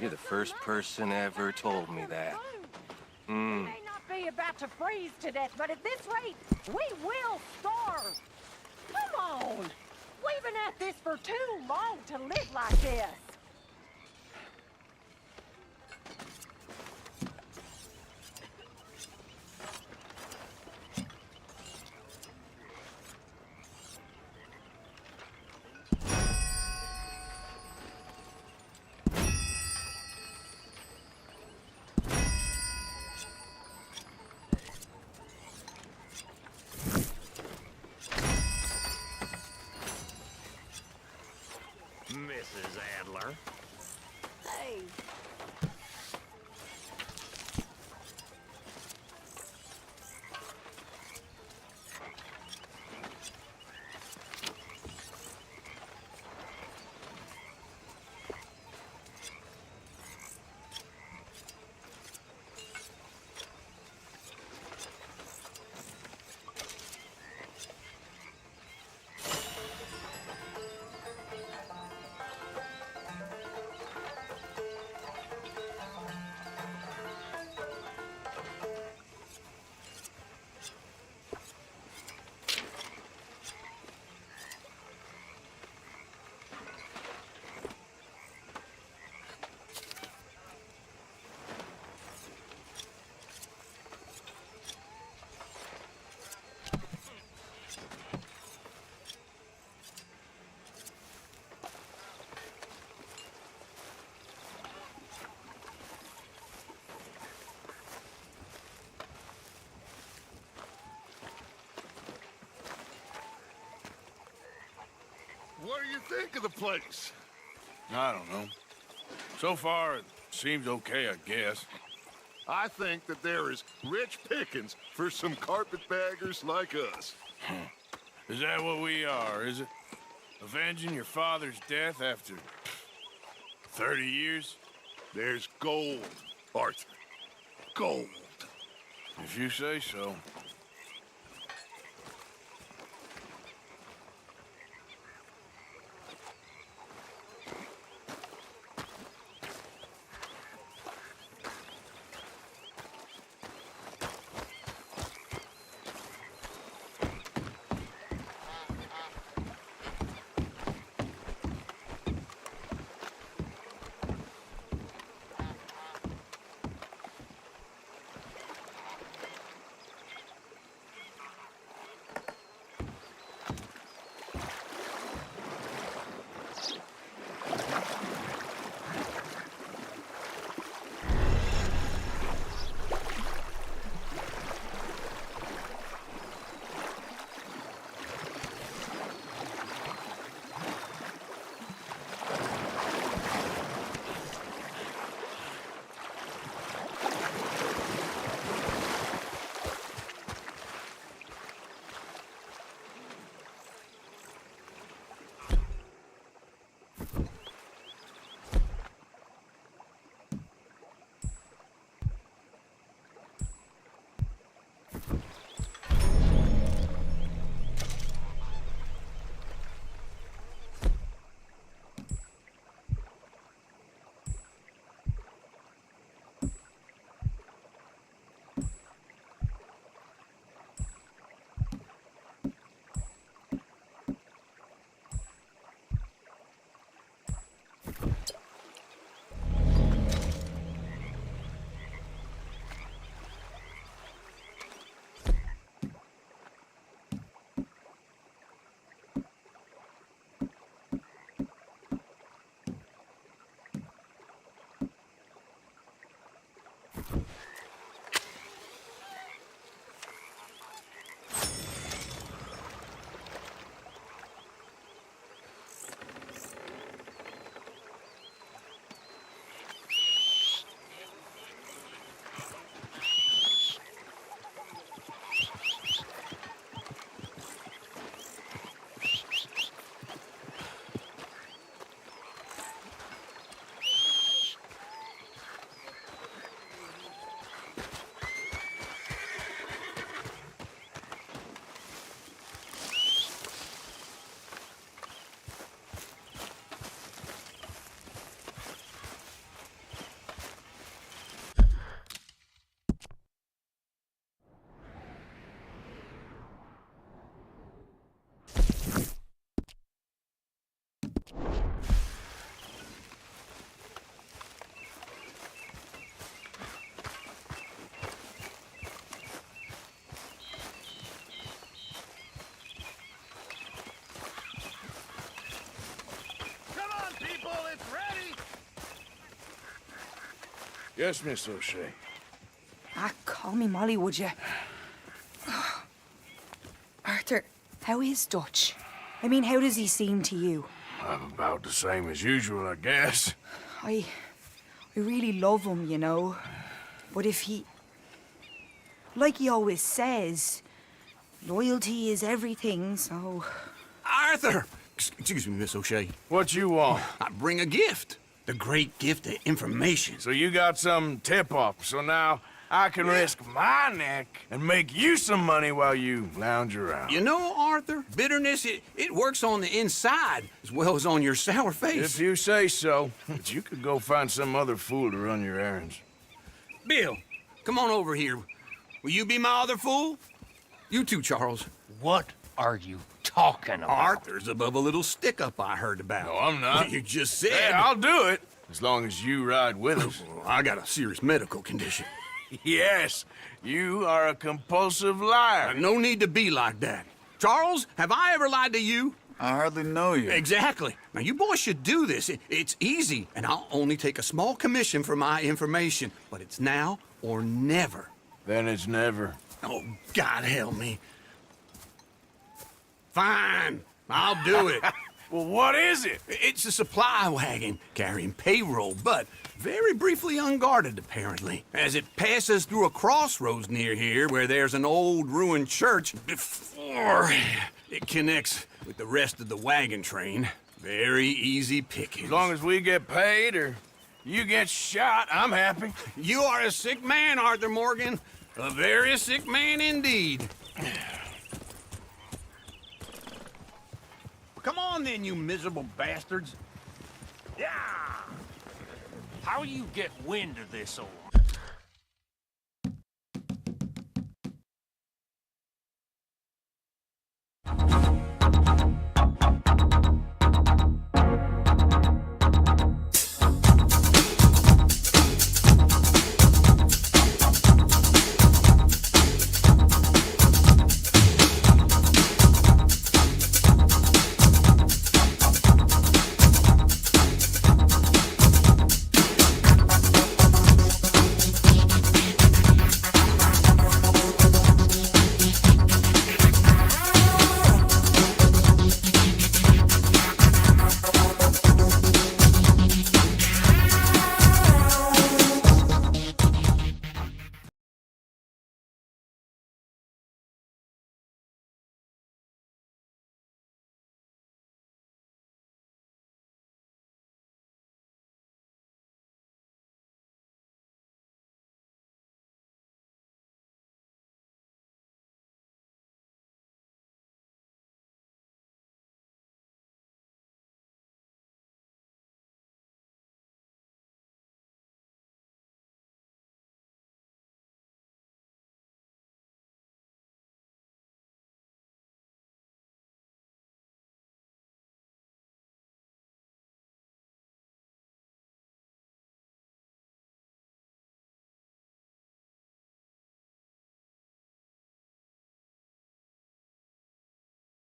Speaker 2: You're the first person ever told me that.
Speaker 10: We may not be about to freeze to death, but at this rate, we will starve. Come on. We've been at this for too long to live like this.
Speaker 16: Mrs. Adler.
Speaker 10: Hey.
Speaker 21: What do you think of the place?
Speaker 4: I don't know. So far, it seems okay, I guess.
Speaker 21: I think that there is rich pickings for some carpetbaggers like us.
Speaker 4: Is that what we are, is it? Avenging your father's death after 30 years?
Speaker 21: There's gold, Arthur. Gold.
Speaker 4: If you say so. Yes, Miss O'Shea.
Speaker 7: Ah, call me Molly, would you? Arthur, how is Dutch? I mean, how does he seem to you?
Speaker 4: About the same as usual, I guess.
Speaker 7: I really love him, you know. But if he... Like he always says, loyalty is everything, so...
Speaker 14: Arthur! Excuse me, Miss O'Shea.
Speaker 4: What you want?
Speaker 14: I bring a gift. The great gift of information.
Speaker 4: So you got some tip-off, so now I can risk my neck and make you some money while you lounge around.
Speaker 14: You know, Arthur, bitterness, it works on the inside as well as on your sour face.
Speaker 4: If you say so. But you could go find some other fool to run your errands.
Speaker 14: Bill, come on over here. Will you be my other fool? You too, Charles.
Speaker 2: What are you talking about?
Speaker 14: Arthur's above a little stick-up I heard about.
Speaker 4: No, I'm not.
Speaker 14: You just said...
Speaker 4: Hey, I'll do it, as long as you ride with us.
Speaker 14: I got a serious medical condition.
Speaker 4: Yes, you are a compulsive liar.
Speaker 14: No need to be like that. Charles, have I ever lied to you?
Speaker 12: I hardly know you.
Speaker 14: Exactly. Now, you boys should do this. It's easy, and I'll only take a small commission for my information. But it's now or never.
Speaker 4: Then it's never.
Speaker 14: Oh, God help me. Fine, I'll do it.
Speaker 4: Well, what is it?
Speaker 14: It's a supply wagon carrying payroll, but very briefly unguarded, apparently. As it passes through a crossroads near here where there's an old ruined church before it connects with the rest of the wagon train. Very easy pickings.
Speaker 4: As long as we get paid or you get shot, I'm happy.
Speaker 14: You are a sick man, Arthur Morgan. A very sick man indeed. Come on then, you miserable bastards.
Speaker 2: Yeah! How you get wind of this, old